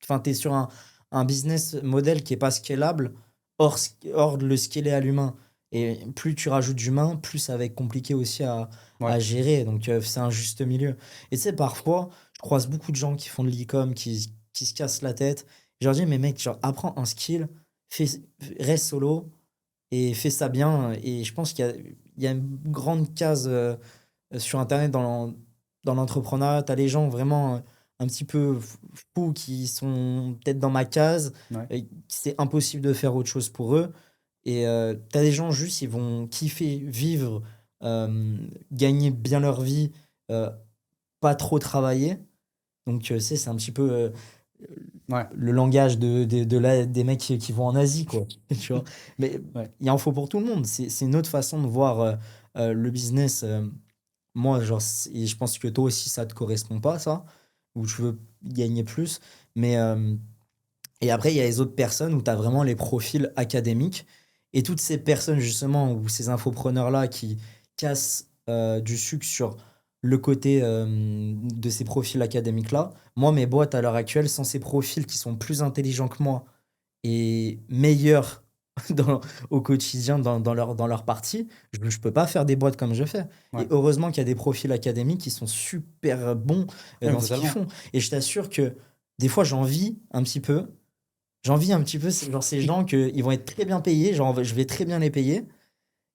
Enfin, t'es sur un business model qui est pas scalable, hors de le scaler à l'humain. Et plus tu rajoutes d'humain, plus ça va être compliqué aussi Ouais. à gérer. Donc, c'est un juste milieu. Et tu sais, parfois, je croise beaucoup de gens qui font de l'e-com, qui se cassent la tête. Je leur dis, mais mec, genre, apprends un skill, fais, reste solo et fais ça bien. Et je pense qu'il y a une grande case sur Internet dans l'entrepreneuriat. Tu as les gens vraiment un petit peu fous qui sont peut-être dans ma case. Ouais. Et c'est impossible de faire autre chose pour eux. Et tu as des gens juste, ils vont kiffer, vivre, gagner bien leur vie, euh, pas trop travailler. Donc, c'est un petit peu Ouais. le langage des mecs qui vont en Asie, quoi. Tu vois. Mais Ouais. il en faut pour tout le monde. C'est une autre façon de voir le business. Moi, genre, et je pense que toi aussi, ça te correspond pas, ça, ou tu veux gagner plus. Mais, et après, il y a les autres personnes où tu as vraiment les profils académiques. Et toutes ces personnes, justement, ou ces infopreneurs-là qui cassent du sucre sur le côté de ces profils académiques-là. Moi, mes boîtes, à l'heure actuelle, sont ces profils qui sont plus intelligents que moi et meilleurs dans- au quotidien dans leur partie, je peux pas faire des boîtes comme je fais. Ouais. Et heureusement qu'il y a des profils académiques qui sont super bons Ouais, dans ce qu'ils totalement. font. Et je t'assure que des fois, j'envie un petit peu. J'envie un petit peu genre, ces gens ils vont être très bien payés, genre je vais très bien les payer.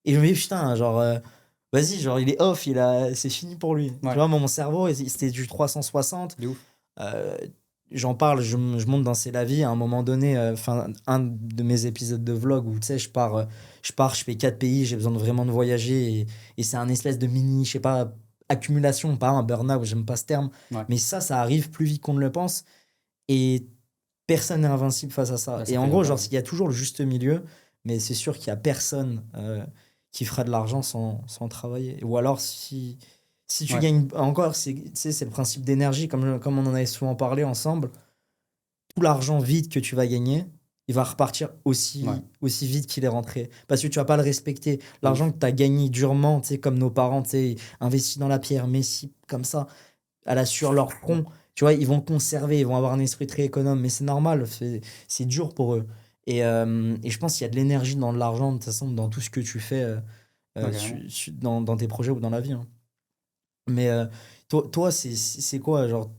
Et je me dis, putain, genre, vas-y, genre, il est off, c'est fini pour lui. Tu Ouais, vois, moi, mon cerveau, c'était du 360. de ouf. Euh, J'en parle, je monte dans C'est la vie. À un moment donné, enfin, un de mes épisodes de vlog où, tu sais, je fais 4 pays, j'ai besoin de vraiment de voyager. Et c'est un espèce de mini, je sais pas, accumulation, pas un burn-out, j'aime pas ce terme. Ouais. Mais ça arrive plus vite qu'on ne le pense. Et personne n'est invincible face à ça. Là, Et ça en fait gros, longtemps. genre, il y a toujours le juste milieu, mais c'est sûr qu'il y a personne qui fera de l'argent sans travailler. Ou alors, si tu Ouais, gagnes encore, tu sais, c'est le principe d'énergie, comme on en avait souvent parlé ensemble. Tout l'argent vide que tu vas gagner, il va repartir ouais, aussi vite qu'il est rentré. Parce que tu vas pas le respecter. de ouf. L'argent que tu as gagné durement, tu sais, comme nos parents, tu sais, investis dans la pierre, Messi, comme ça, sur leur front. Tu vois, ils vont le conserver, ils vont avoir un esprit très économe, mais c'est normal, c'est dur pour eux. Et je pense qu'il y a de l'énergie dans de l'argent, de toute façon, dans tout ce que tu fais Ouais, carrément. dans tes projets ou dans la vie, hein. Mais toi, c'est quoi, genre,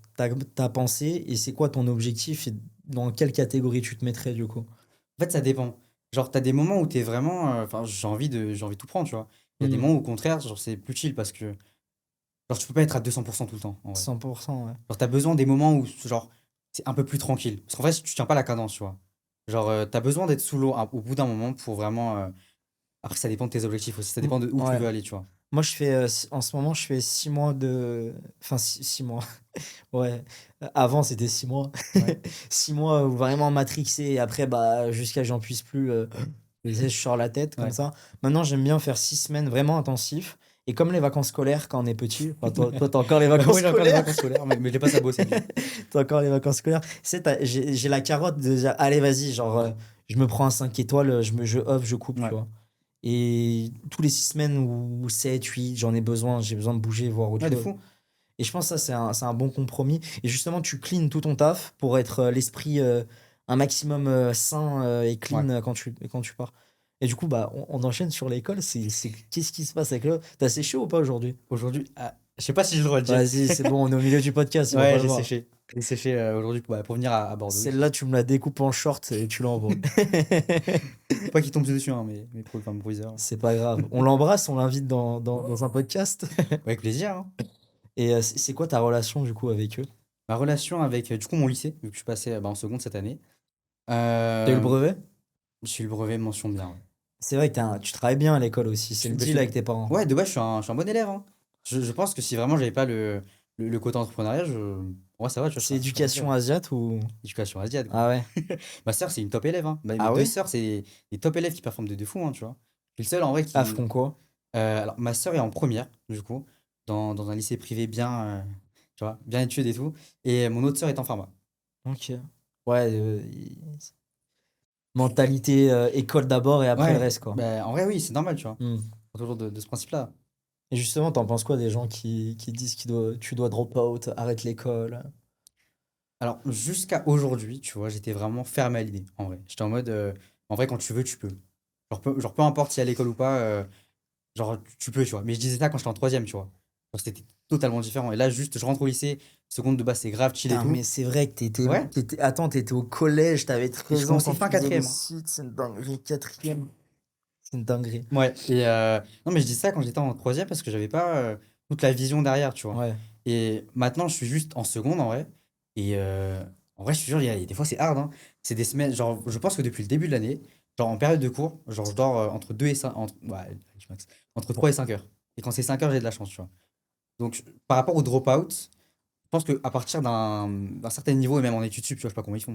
ta pensée et c'est quoi ton objectif et dans quelle catégorie tu te mettrais du coup? En fait, ça dépend. Genre, t'as des moments où t'es vraiment. Enfin, j'ai envie de tout prendre, tu vois. Il y a des Hmm, moments où, au contraire, genre, c'est plus chill parce que. Genre, tu peux pas être à 200% tout le temps, en vrai. 100%, ouais. Genre, t'as besoin des moments où, genre, c'est un peu plus tranquille. Parce qu'en fait, tu tiens pas la cadence, tu vois. Genre, t'as besoin d'être sous l'eau au bout d'un moment pour vraiment. Après, ça dépend de tes objectifs aussi. Ça dépend de où tu Ouais. veux aller, tu vois. Moi, en ce moment, je fais 6 mois de. Enfin, 6 mois. Ouais. Avant, c'était 6 mois. Ouais. 6 mois où vraiment matrixé. Et après, bah, jusqu'à que j'en puisse plus, je sors la tête comme Ouais. ça. Maintenant, j'aime bien faire 6 semaines vraiment intensifs. Et comme les vacances scolaires quand on est petit, enfin, toi, t'as encore les Bah, vacances moi, j'ai encore des scolaires. vacances scolaires, mais je les passe à bosser, du coup. T'as encore les vacances scolaires. J'ai la carotte de dire, allez, vas-y, genre, je me prends un 5 étoiles, je off, je coupe, tu Ouais. vois. Et tous les 6 semaines ou 7, 8, j'en ai besoin, j'ai besoin de bouger, voir autre Ouais, de chose. fou. Et je pense que ça, c'est un bon compromis. Et justement, tu clean tout ton taf pour être l'esprit un maximum sain et Ouais. clean quand tu pars. Et du coup, bah, on enchaîne sur l'école. Qu'est-ce qui se passe avec le. T'as séché ou pas aujourd'hui? Aujourd'hui, je sais pas si j'ai le droit de le dire. Vas-y, c'est bon, on est au milieu du podcast, il va pas Ouais, le j'ai voir. séché. J'ai séché aujourd'hui pour venir à Bordeaux. Celle-là, tu me la découpes en short et tu l'envoies. Faut pas qu'il tombe dessus, hein, mon proviseur. C'est pas grave. On l'embrasse, on l'invite dans un podcast. Avec plaisir, hein. Et c'est quoi ta relation du coup avec eux? Ma relation avec, du coup, mon lycée, vu que je suis passé en seconde cette année. T'as eu le Euh, brevet? je suis le brevet mention bien. Ouais. C'est vrai que tu travailles bien à l'école aussi. C'est le Je deal suis- avec tes parents. Ouais, de base, je suis un bon élève, hein. Je pense que si vraiment j'avais pas le côté entrepreneuriat, ouais, ça va, tu vois, C'est je serais un bon éducation élève. asiate ou. Éducation asiatique, gros. Ah ouais. Ma sœur, c'est une top élève, hein. Mes Ah deux ouais? sœurs, c'est des top élèves qui performent de fou, hein, tu vois. Je suis le seul en vrai Ah, qui. font quoi? Alors, ma sœur est en première, du coup, dans un lycée privé bien, tu vois, bien étudié et tout. Et mon autre sœur est en pharma. Ok. Ouais, mentalité école d'abord et après le Ouais, reste, quoi. bah, en vrai, oui, c'est normal, tu vois. Hmm. Toujours de ce principe-là. Et justement, t'en penses quoi des gens qui disent tu dois drop out, arrête l'école? Alors, jusqu'à aujourd'hui, tu vois, j'étais vraiment fermé à l'idée, en vrai. J'étais en mode, en vrai, quand tu veux, tu peux. Genre, peu importe si à l'école ou pas, genre, tu peux, tu vois. Mais je disais ça quand j'étais en troisième, tu vois. Genre, c'était totalement différent. Et là, juste, je rentre au lycée, seconde de base, c'est grave, chill et Putain, tout. mais c'est vrai que Ouais, Attends, t'étais au collège, t'avais et je 13 ans, commence en fin t'étudiais le quatrième, hein. site, c'est une dinguerie. Quatrième, c'est une dinguerie. Ouais, et non, mais je dis ça quand j'étais en troisième parce que j'avais pas toute la vision derrière, tu vois. Ouais. Et maintenant, je suis juste en seconde en vrai. Et en vrai, je te jure, des fois, c'est hard, hein. C'est des semaines, genre, je pense que depuis le début de l'année, genre en période de cours, genre, je dors entre 2 et 5, ouais, je max, entre 3 et 5 heures. Et quand c'est 5 heures, j'ai de la chance, tu vois. Donc, par rapport au drop-out, je pense qu'à partir d'un certain niveau, et même en études sup, tu vois, je sais pas comment ils font.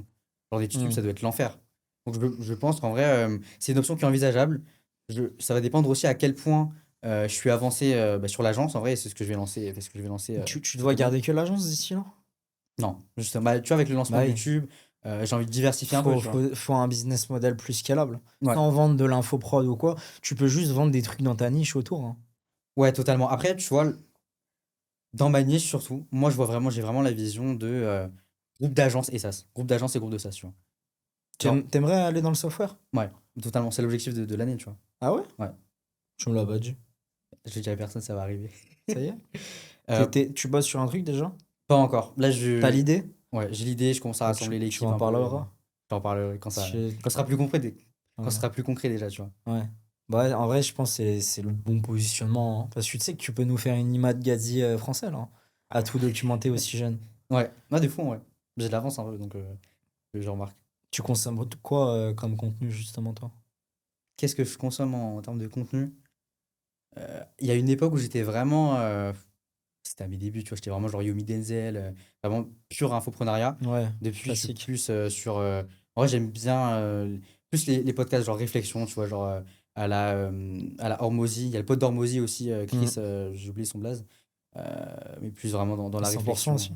Genre, en études sup, Hmm. ça doit être l'enfer. Donc, je pense qu'en vrai, c'est une option qui est envisageable. Ça va dépendre aussi à quel point je suis avancé sur l'agence. En vrai, c'est ce que je vais lancer. C'est ce que je vais lancer Tu dois prochainement. garder que l'agence d'ici là? Non, justement, bah, tu vois, avec le lancement Bah de oui. YouTube, j'ai envie de diversifier un peu, tu vois. Faut un business model plus scalable. Ouais, Sans vendre de l'infoprod ou quoi, tu peux juste vendre des trucs dans ta niche autour, hein. ouais, totalement. Après, tu vois, dans ma niche surtout, moi, j'ai vraiment la vision de groupe d'agence et SaaS. Groupe d'agence et groupe de SaaS, tu vois. Genre, T'aimerais aller dans le software? ouais. Totalement, c'est l'objectif de l'année, tu vois. Ah ouais? Ouais. Tu me l'as pas dit. Je le dis à personne, ça va arriver. Ça y est? Euh, Tu bosses sur un truc déjà? Pas encore. Là, T'as l'idée? ouais, j'ai l'idée, je commence à Bah, rassembler tu l'équipe m'en un peu. parleras. J'en parlerai Je- quand ce sera plus concret, quand Ouais. ce sera plus concret déjà, tu vois. Ouais. Bah, ouais, en vrai, je pense que c'est le bon positionnement, hein. Parce que tu sais que tu peux nous faire une Imad Ghazi français, là, hein, à tout documenter aussi jeune. Ouais, bah, des fois, ouais. J'ai de l'avance un peu, donc je remarque. Tu consommes quoi comme contenu, justement, toi? Qu'est-ce que je consomme en termes de contenu? Il y a une époque où j'étais vraiment. C'était à mes débuts, tu vois, j'étais vraiment genre Yomi Denzel, vraiment pur infoprenariat. Ouais, Depuis, je suis classique. plus sur. En vrai, j'aime bien plus les podcasts genre réflexion, tu vois, genre à la Hormozy. Il y a le pote d'Hormozy aussi, Chris, Mm. j'ai oublié son blaze. Mais plus vraiment dans la 100% réflexion. aussi.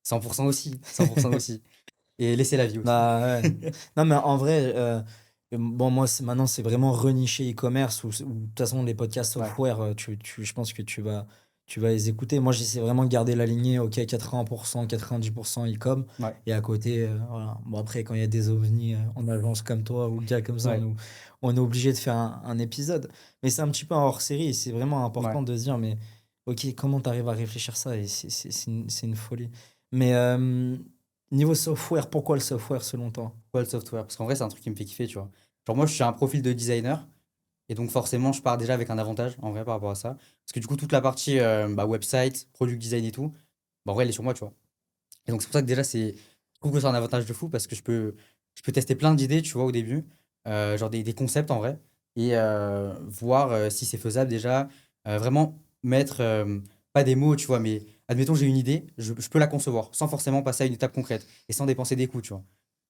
100% aussi, 100% aussi. Et laisser la vie aussi. Bah ouais. Non, mais en vrai, bon, moi, maintenant, c'est vraiment reniché e-commerce ou de toute façon, les podcasts Ouais, software, je pense que tu vas les écouter. Moi, j'essaie vraiment de garder la lignée, ok, 80%, 90% e-com. ouais, Et à côté, voilà. Bon, après, quand il y a des ovnis en agence comme toi ou le gars comme ça, ouais, on est obligé de faire un épisode. Mais c'est un petit peu un hors-série et c'est vraiment ouais. important de se dire, mais ok, comment tu arrives à réfléchir ça? Et c'est une folie. Mais niveau software, pourquoi le software selon toi? Quoi le software? Parce qu'en vrai, c'est un truc qui me fait kiffer, tu vois. Genre, moi, je suis un profil de designer. Et donc forcément, je pars déjà avec un avantage en vrai par rapport à ça. Parce que du coup, toute la partie bah, website, product design et tout, bah, en vrai, elle est sur moi, tu vois. Et donc c'est pour ça que déjà, je trouve que c'est un avantage de fou parce que je peux tester plein d'idées, tu vois, au début, genre des concepts en vrai, et voir si c'est faisable déjà. Vraiment mettre, pas des mots, tu vois, mais admettons, j'ai une idée, je peux la concevoir sans forcément passer à une étape concrète et sans dépenser des coûts, tu vois.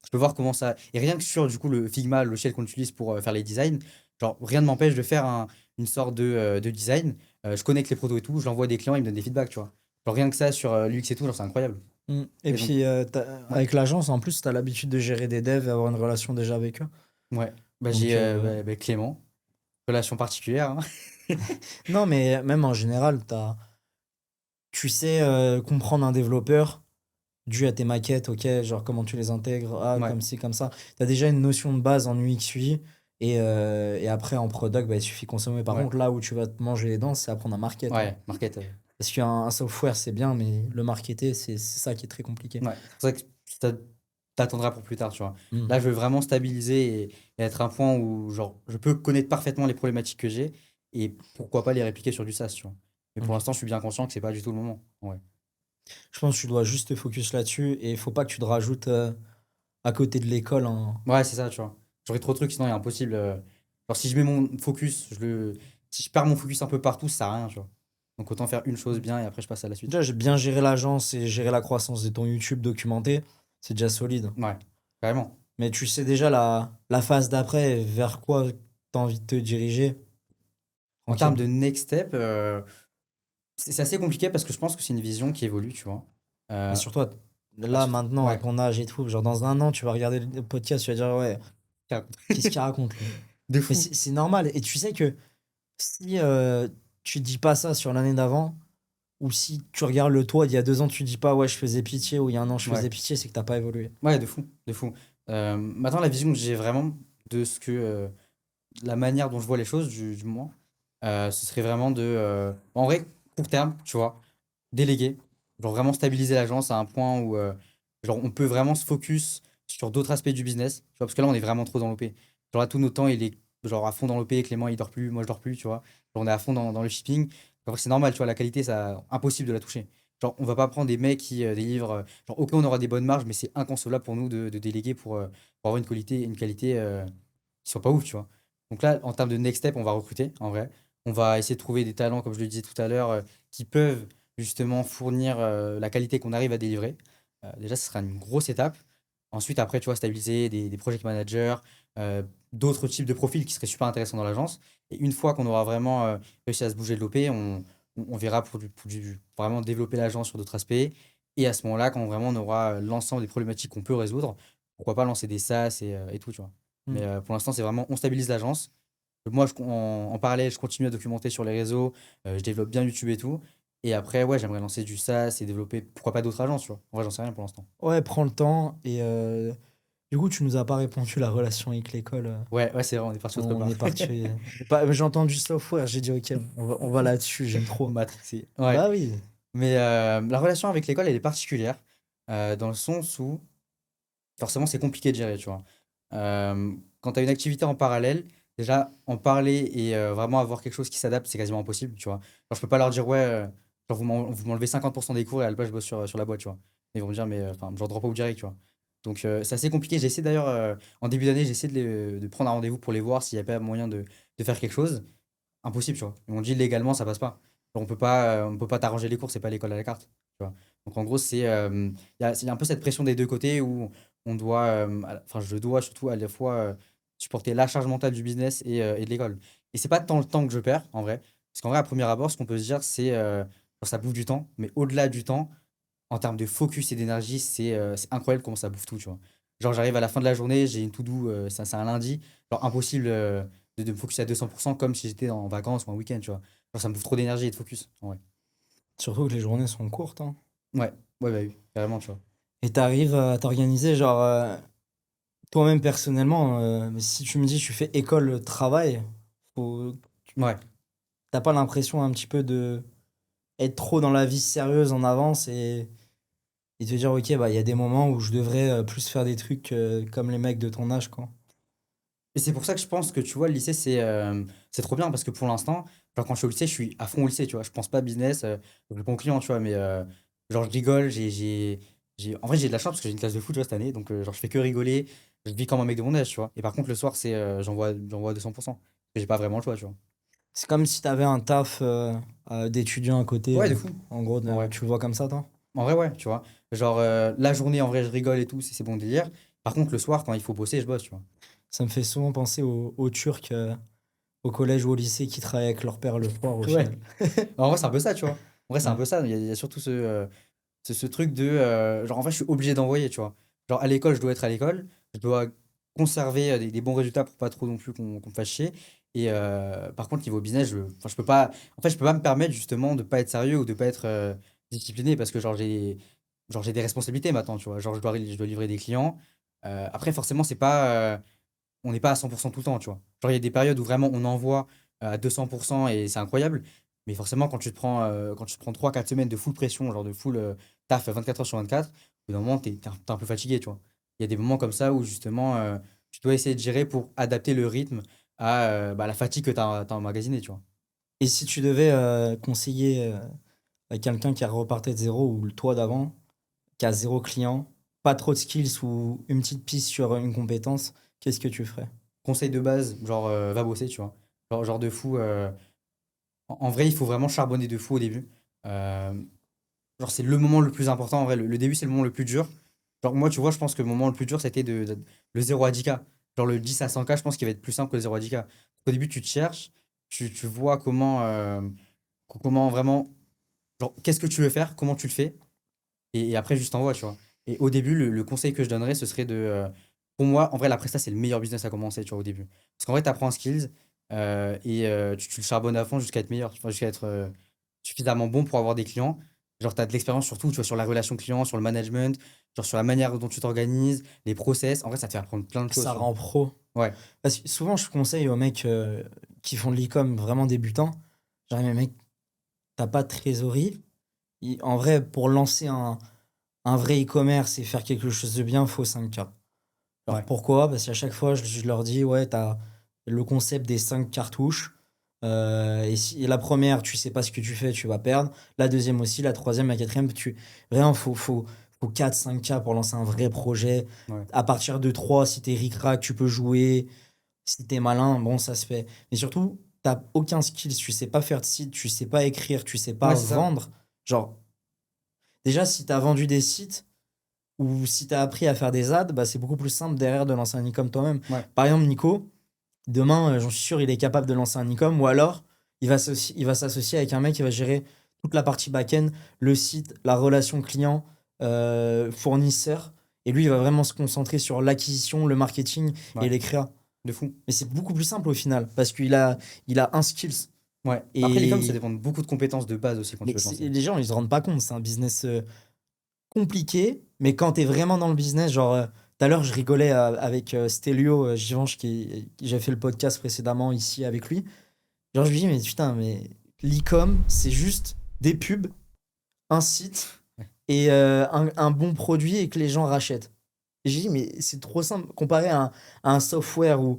Je peux voir comment ça. Et rien que sur du coup le Figma, le logiciel qu'on utilise pour faire les designs, genre rien ne m'empêche de faire une sorte de design. Je connecte les protos et tout, je l'envoie à des clients, ils me donnent des feedbacks, tu vois. Genre rien que ça sur l'UX et tout, genre c'est incroyable. Mm. Et Et donc, puis, ouais, avec l'agence, en plus, tu as l'habitude de gérer des devs et avoir une relation déjà avec eux. ouais. Bah, Donc, j'ai Clément, relation particulière, hein. non, mais même en général, tu sais comprendre un développeur dû à tes maquettes, ok, genre comment tu les intègres, ah, Ouais, comme ci, comme ça. Tu as déjà une notion de base en UX, UI. Et après, en product, bah, il suffit de consommer. Par ouais, contre, là où tu vas te manger les dents, c'est apprendre à market, hein. ouais, market. Parce qu'un software, c'est bien, mais le marketer, c'est ça qui est très compliqué. Ouais, c'est pour ça que t'attendras pour plus tard, tu vois. Mm. Là, je veux vraiment stabiliser et être à un point où, genre, je peux connaître parfaitement les problématiques que j'ai et pourquoi pas les répliquer sur du SaaS, tu vois. Mais pour Ok. l'instant, je suis bien conscient que c'est pas du tout le moment. Ouais. Je pense que tu dois juste te focus là-dessus et il faut pas que tu te rajoutes à côté de l'école, hein. Ouais, c'est ça, tu vois. J'aurais trop de trucs, sinon, il est impossible. Genre, si je mets mon focus, si je perds mon focus un peu partout, ça sert à rien, tu vois. Donc, autant faire une chose bien et après, je passe à la suite. Déjà, j'ai bien géré l'agence et géré la croissance de ton YouTube documenté. C'est déjà solide. Ouais, carrément. Mais tu sais déjà la phase d'après, vers quoi tu as envie de te diriger. En termes Tranquille. de next step, c'est assez compliqué parce que je pense que c'est une vision qui évolue, tu vois. Mais Euh, surtout, bah, là, maintenant, à ouais, ton âge et tout, genre dans un an, tu vas regarder le podcast, tu vas dire, ouais, carrément. qu'est-ce qu'il raconte, lui? De Mais fou. c'est normal. Et tu sais que si tu dis pas ça sur l'année d'avant, ou si tu regardes le toi, il y a 2 ans, tu dis pas, ouais, je faisais pitié, ou il y a un an, je Ouais, faisais pitié, c'est que t'as pas évolué. ouais, de fou, de fou. Maintenant, la vision que j'ai vraiment de ce que la manière dont je vois les choses, du moins, ce serait vraiment de, en vrai, court terme, tu vois, déléguer, genre vraiment stabiliser l'agence à un point où, genre, on peut vraiment se focus sur d'autres aspects du business, tu vois, parce que là, on est vraiment trop dans l'OP. Genre, là, tout notre temps, il est genre à fond dans l'OP, Clément, il dort plus, moi, je dors plus, tu vois. Genre, on est à fond dans le shipping. Alors, c'est normal, tu vois, la qualité, ça, impossible de la toucher. Genre, on va pas prendre des mecs qui délivrent, genre, ok, on aura des bonnes marges, mais c'est inconcevable pour nous de déléguer pour avoir une qualité qui soit pas ouf, tu vois. Donc là, en termes de next step, on va recruter, en vrai. On va essayer de trouver des talents, comme je le disais tout à l'heure, qui peuvent justement fournir la qualité qu'on arrive à délivrer. Déjà, ce sera une grosse étape. Ensuite, après, tu vois, stabiliser des project managers, euh, d'autres types de profils qui seraient super intéressants dans l'agence. Et une fois qu'on aura vraiment réussi à se bouger de l'OP, on verra vraiment développer l'agence sur d'autres aspects. Et à ce moment-là, quand vraiment on aura l'ensemble des problématiques qu'on peut résoudre, pourquoi pas lancer des SaaS et tout, tu vois. Mais Hmm. pour l'instant, c'est vraiment, on stabilise l'agence. Moi, en parallèle, je continue à documenter sur les réseaux, je développe bien YouTube et tout. Et après, ouais, j'aimerais lancer du SaaS et développer, pourquoi pas d'autres agences, tu vois. En vrai, j'en sais rien pour l'instant. Ouais, prends le temps et Du coup, tu nous as pas répondu la relation avec l'école. Ouais, c'est vrai, on est parti autre On part. est parti. J'ai entendu software, j'ai dit ok, on va là-dessus, j'aime trop. Matrixé. Ouais. Bah oui. Mais la relation avec l'école, elle est particulière, dans le sens où forcément c'est compliqué de gérer, tu vois. Quand tu as une activité en parallèle, déjà en parler et vraiment avoir quelque chose qui s'adapte, c'est quasiment impossible, tu vois. Genre, je peux pas leur dire, ouais, genre vous m'enlevez 50% des cours et à la place je bosse sur la boîte, tu vois. Ils vont me dire, mais enfin, je drop out direct, tu vois. Donc c'est assez compliqué. J'ai essayé d'ailleurs, en début d'année, j'ai essayé de prendre un rendez-vous pour les voir s'il n'y a pas moyen de faire quelque chose. Impossible, tu vois. Ils m'ont dit légalement, ça passe pas. Genre, on peut pas t'arranger les cours, c'est pas l'école à la carte, tu vois. Donc en gros, il y a un peu cette pression des deux côtés où on doit, enfin, je dois surtout à la fois supporter la charge mentale du business et de l'école. Et c'est pas tant le temps que je perds, en vrai. Parce qu'en vrai, à premier abord, ce qu'on peut se dire, c'est genre, ça bouffe du temps. Mais au-delà du temps, en termes de focus et d'énergie, c'est incroyable comment ça bouffe tout, tu vois. Genre, j'arrive à la fin de la journée, j'ai une to-do, ça, c'est un lundi. Genre, impossible de me focus à 200% comme si j'étais en vacances ou en week-end, tu vois. Genre, ça me bouffe trop d'énergie et de focus, en vrai. Surtout que les journées sont courtes, hein. Ouais, ouais, bah oui, carrément, tu vois. Et t'arrives à t'organiser, genre, toi-même personnellement, si tu me dis tu fais école, travail, faut... Ouais. t'as pas l'impression un petit peu de être trop dans la vie sérieuse en avance et te dire, ok, bah, il y a des moments où je devrais plus faire des trucs comme les mecs de ton âge, quoi. Et c'est pour ça que je pense que tu vois, le lycée, c'est trop bien parce que pour l'instant, genre quand je suis au lycée, je suis à fond au lycée, tu vois. Je pense pas business, je réponds aux clients, tu vois, mais genre je rigole, en vrai, j'ai de la chance parce que j'ai une classe de foot, tu vois, cette année, donc genre je fais que rigoler, je vis comme un mec de mon âge, tu vois. Et par contre, le soir, j'envoie à 200%. Parce que j'ai pas vraiment le choix, tu vois. C'est comme si t'avais un taf d'étudiant à côté. Ouais, de fou. En gros, En vrai, tu le vois comme ça, toi? en vrai, ouais, tu vois. Genre la journée, en vrai, je rigole et tout, c'est bon délire. Par contre, le soir, quand il faut bosser, je bosse, tu vois. Ça me fait souvent penser aux Turcs au collège ou au lycée qui travaillent avec leur père le soir, au Ouais. final. En vrai, c'est un peu ça, tu vois. En vrai, c'est un Ouais. peu ça. Il y a surtout ce truc de. Genre, en fait, je suis obligé d'envoyer, tu vois. Genre, à l'école, je dois être à l'école. Je dois conserver des bons résultats pour pas trop non plus qu'on me fasse chier. Et par contre, niveau business, enfin, je peux pas. En fait, je peux pas me permettre justement de pas être sérieux ou de pas être discipliné parce que, genre, j'ai des responsabilités maintenant, tu vois. Genre, je dois livrer des clients. Après, forcément, c'est pas. On n'est pas à 100% tout le temps, tu vois. Genre, il y a des périodes où vraiment on envoie à 200% et c'est incroyable. Mais forcément, quand tu te prends 3 4 semaines de full pression, genre de full taf 24 heures sur 24, au bout d'un moment, t'es un peu fatigué, tu vois. Il y a des moments comme ça où justement, tu dois essayer de gérer pour adapter le rythme à bah, la fatigue que t'as emmagasinée, tu vois. Et si tu devais conseiller à quelqu'un qui a reparté de zéro ou toi d'avant, qui a zéro client, pas trop de skills ou une petite piste sur une compétence, qu'est-ce que tu ferais? Conseil de base, genre, va bosser, tu vois. Genre de fou. En vrai, il faut vraiment charbonner de fou au début. Euh, Genre, c'est le moment le plus important. En vrai, le début, c'est le moment le plus dur. Genre, moi, tu vois, je pense que le moment le plus dur, c'était le 0 à 10K. Genre, le 10 à 100K, je pense qu'il va être plus simple que le 0 à 10K. Au début, tu te cherches, tu vois comment vraiment. Genre, qu'est-ce que tu veux faire, comment tu le fais, et après, juste envoie, tu vois. Et au début, le conseil que je donnerais, ce serait pour moi, en vrai, la presta, c'est le meilleur business à commencer, tu vois, au début. Parce qu'en vrai, tu apprends un skills et tu le charbonnes à fond jusqu'à être meilleur, enfin, jusqu'à être suffisamment bon pour avoir des clients. Genre, tu as de l'expérience surtout, tu vois, sur la relation client, sur le management, genre sur la manière dont tu t'organises, les process. En vrai, ça te fait apprendre plein de choses, Ça tu vois. rend pro. Ouais, Parce que souvent, je conseille aux mecs qui font de l'e-com vraiment débutants, genre, mais mec, t'as pas de trésorerie. En vrai, pour lancer un vrai e-commerce et faire quelque chose de bien, faut 5K. Alors ouais, pourquoi? Parce qu'à chaque fois, je leur dis, ouais, t'as le concept des 5 cartouches. Et si la première, tu sais pas ce que tu fais, tu vas perdre. La deuxième aussi, la troisième, la quatrième, vraiment, faut 4-5K pour lancer un vrai projet. ouais. À partir de 3 si t'es ric-rac, tu peux jouer. Si t'es malin, bon, ça se fait. Mais surtout, t'as aucun skill. Tu sais pas faire de site, tu sais pas écrire, tu sais pas Ouais, c'est ça. vendre. Genre, déjà, si t'as vendu des sites, ou si tu as appris à faire des ads, bah, c'est beaucoup plus simple derrière de lancer un e-com toi-même. Ouais, Par exemple, Nico, demain, j'en suis sûr, il est capable de lancer un e-com ou alors il va s'associer avec un mec qui va gérer toute la partie back-end, le site, la relation client, fournisseur. Et lui, il va vraiment se concentrer sur l'acquisition, le marketing et ouais, les créas. de fou. Mais c'est beaucoup plus simple au final parce il a un skills. Ouais. Après, les coms, ça Et dépend de beaucoup de compétences de base aussi quand tu veux te lancer. les gens, ils se rendent pas compte. C'est un business compliqué, mais quand tu es vraiment dans le business, genre, Tout à l'heure, je rigolais avec Stélio Givenchy, j'ai fait le podcast précédemment ici avec lui. Genre, je lui dis, mais putain, mais l'e-com, c'est juste des pubs, un site et un bon produit et que les gens rachètent. Et j'ai dit, mais c'est trop simple comparé à un software où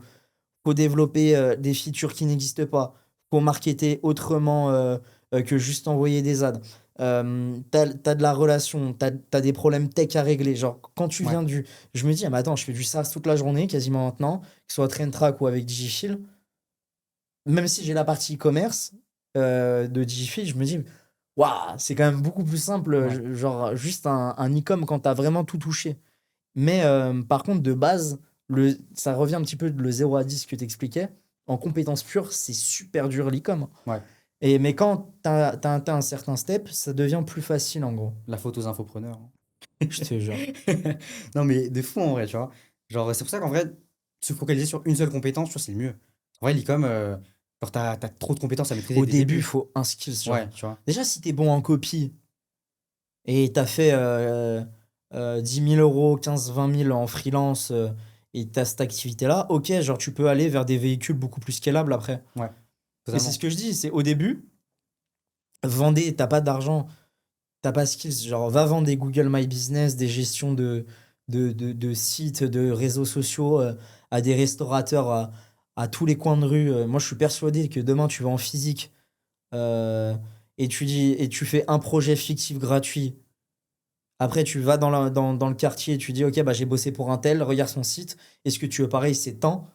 faut développer des features qui n'existent pas, faut marketer autrement que juste envoyer des ads. T'as de la relation, t'as des problèmes tech à régler. Genre, quand tu Ouais. viens du. Je me dis, ah, mais attends, je fais du SaaS toute la journée, quasiment maintenant, que ce soit Traintrack ou avec Digifil. Même si j'ai la partie e-commerce de Digifil, je me dis, waouh, c'est quand même beaucoup plus simple, Ouais. genre juste un e-com quand t'as vraiment tout touché. Mais par contre, de base, ça revient un petit peu le 0 à 10 que tu expliquais. En compétences pures, c'est super dur l'e-com. Ouais. Mais quand tu as atteint un certain step, ça devient plus facile en gros. La faute aux infopreneurs. Je te jure. Non, mais de fou en vrai, tu vois. Genre, c'est pour ça qu'en vrai, se focaliser sur une seule compétence, tu vois, c'est le mieux. En vrai, l'e-com, genre, t'as trop de compétences à maîtriser Au dès le début, il début. faut un skill. Genre. Ouais, tu vois. Déjà, si tu es bon en copie et tu as fait 10 000 euros, 15, 20 000 en freelance et tu as cette activité-là, ok, genre tu peux aller vers des véhicules beaucoup plus scalables après. Ouais, Et c'est totalement. ce que je dis, c'est au début, vendez, t'as pas d'argent, t'as pas skills, genre va vendre des Google My Business, des gestions de sites, de réseaux sociaux à des restaurateurs à tous les coins de rue. Moi, je suis persuadé que demain, tu vas en physique euh, et tu fais un projet fictif gratuit. Après, tu vas dans le quartier et tu dis, OK, bah, j'ai bossé pour un tel, regarde son site. Est-ce que tu veux pareil, c'est tant?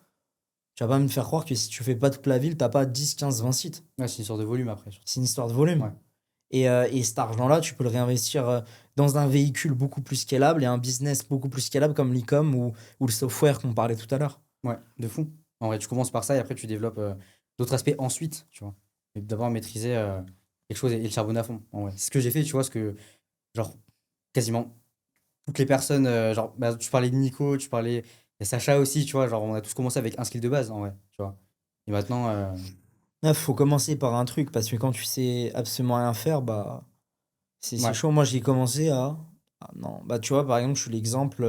Tu vas pas me faire croire que si tu fais pas toute la ville, t'as pas 10, 15, 20 sites. Ouais, c'est une sorte de volume après. Surtout. C'est une histoire de volume. Ouais. Et cet argent-là, tu peux le réinvestir dans un véhicule beaucoup plus scalable et un business beaucoup plus scalable comme l'e-com ou le software qu'on parlait tout à l'heure. Ouais, de fou. En vrai, tu commences par ça et après, tu développes d'autres aspects ensuite, tu vois. Mais d'abord maîtriser quelque chose et le charbonner à fond. En vrai. C'est ce que j'ai fait, tu vois, ce que, genre, quasiment toutes les personnes, genre, bah, tu parlais de Nico, tu parlais de Sacha aussi, tu vois, genre, on a tous commencé avec un skill de base, en vrai, tu vois. Et maintenant, Il faut commencer par un truc parce que quand tu sais absolument rien faire, bah, c'est ouais, chaud. Moi, j'ai commencé à. Ah non, bah, tu vois, par exemple, je suis l'exemple.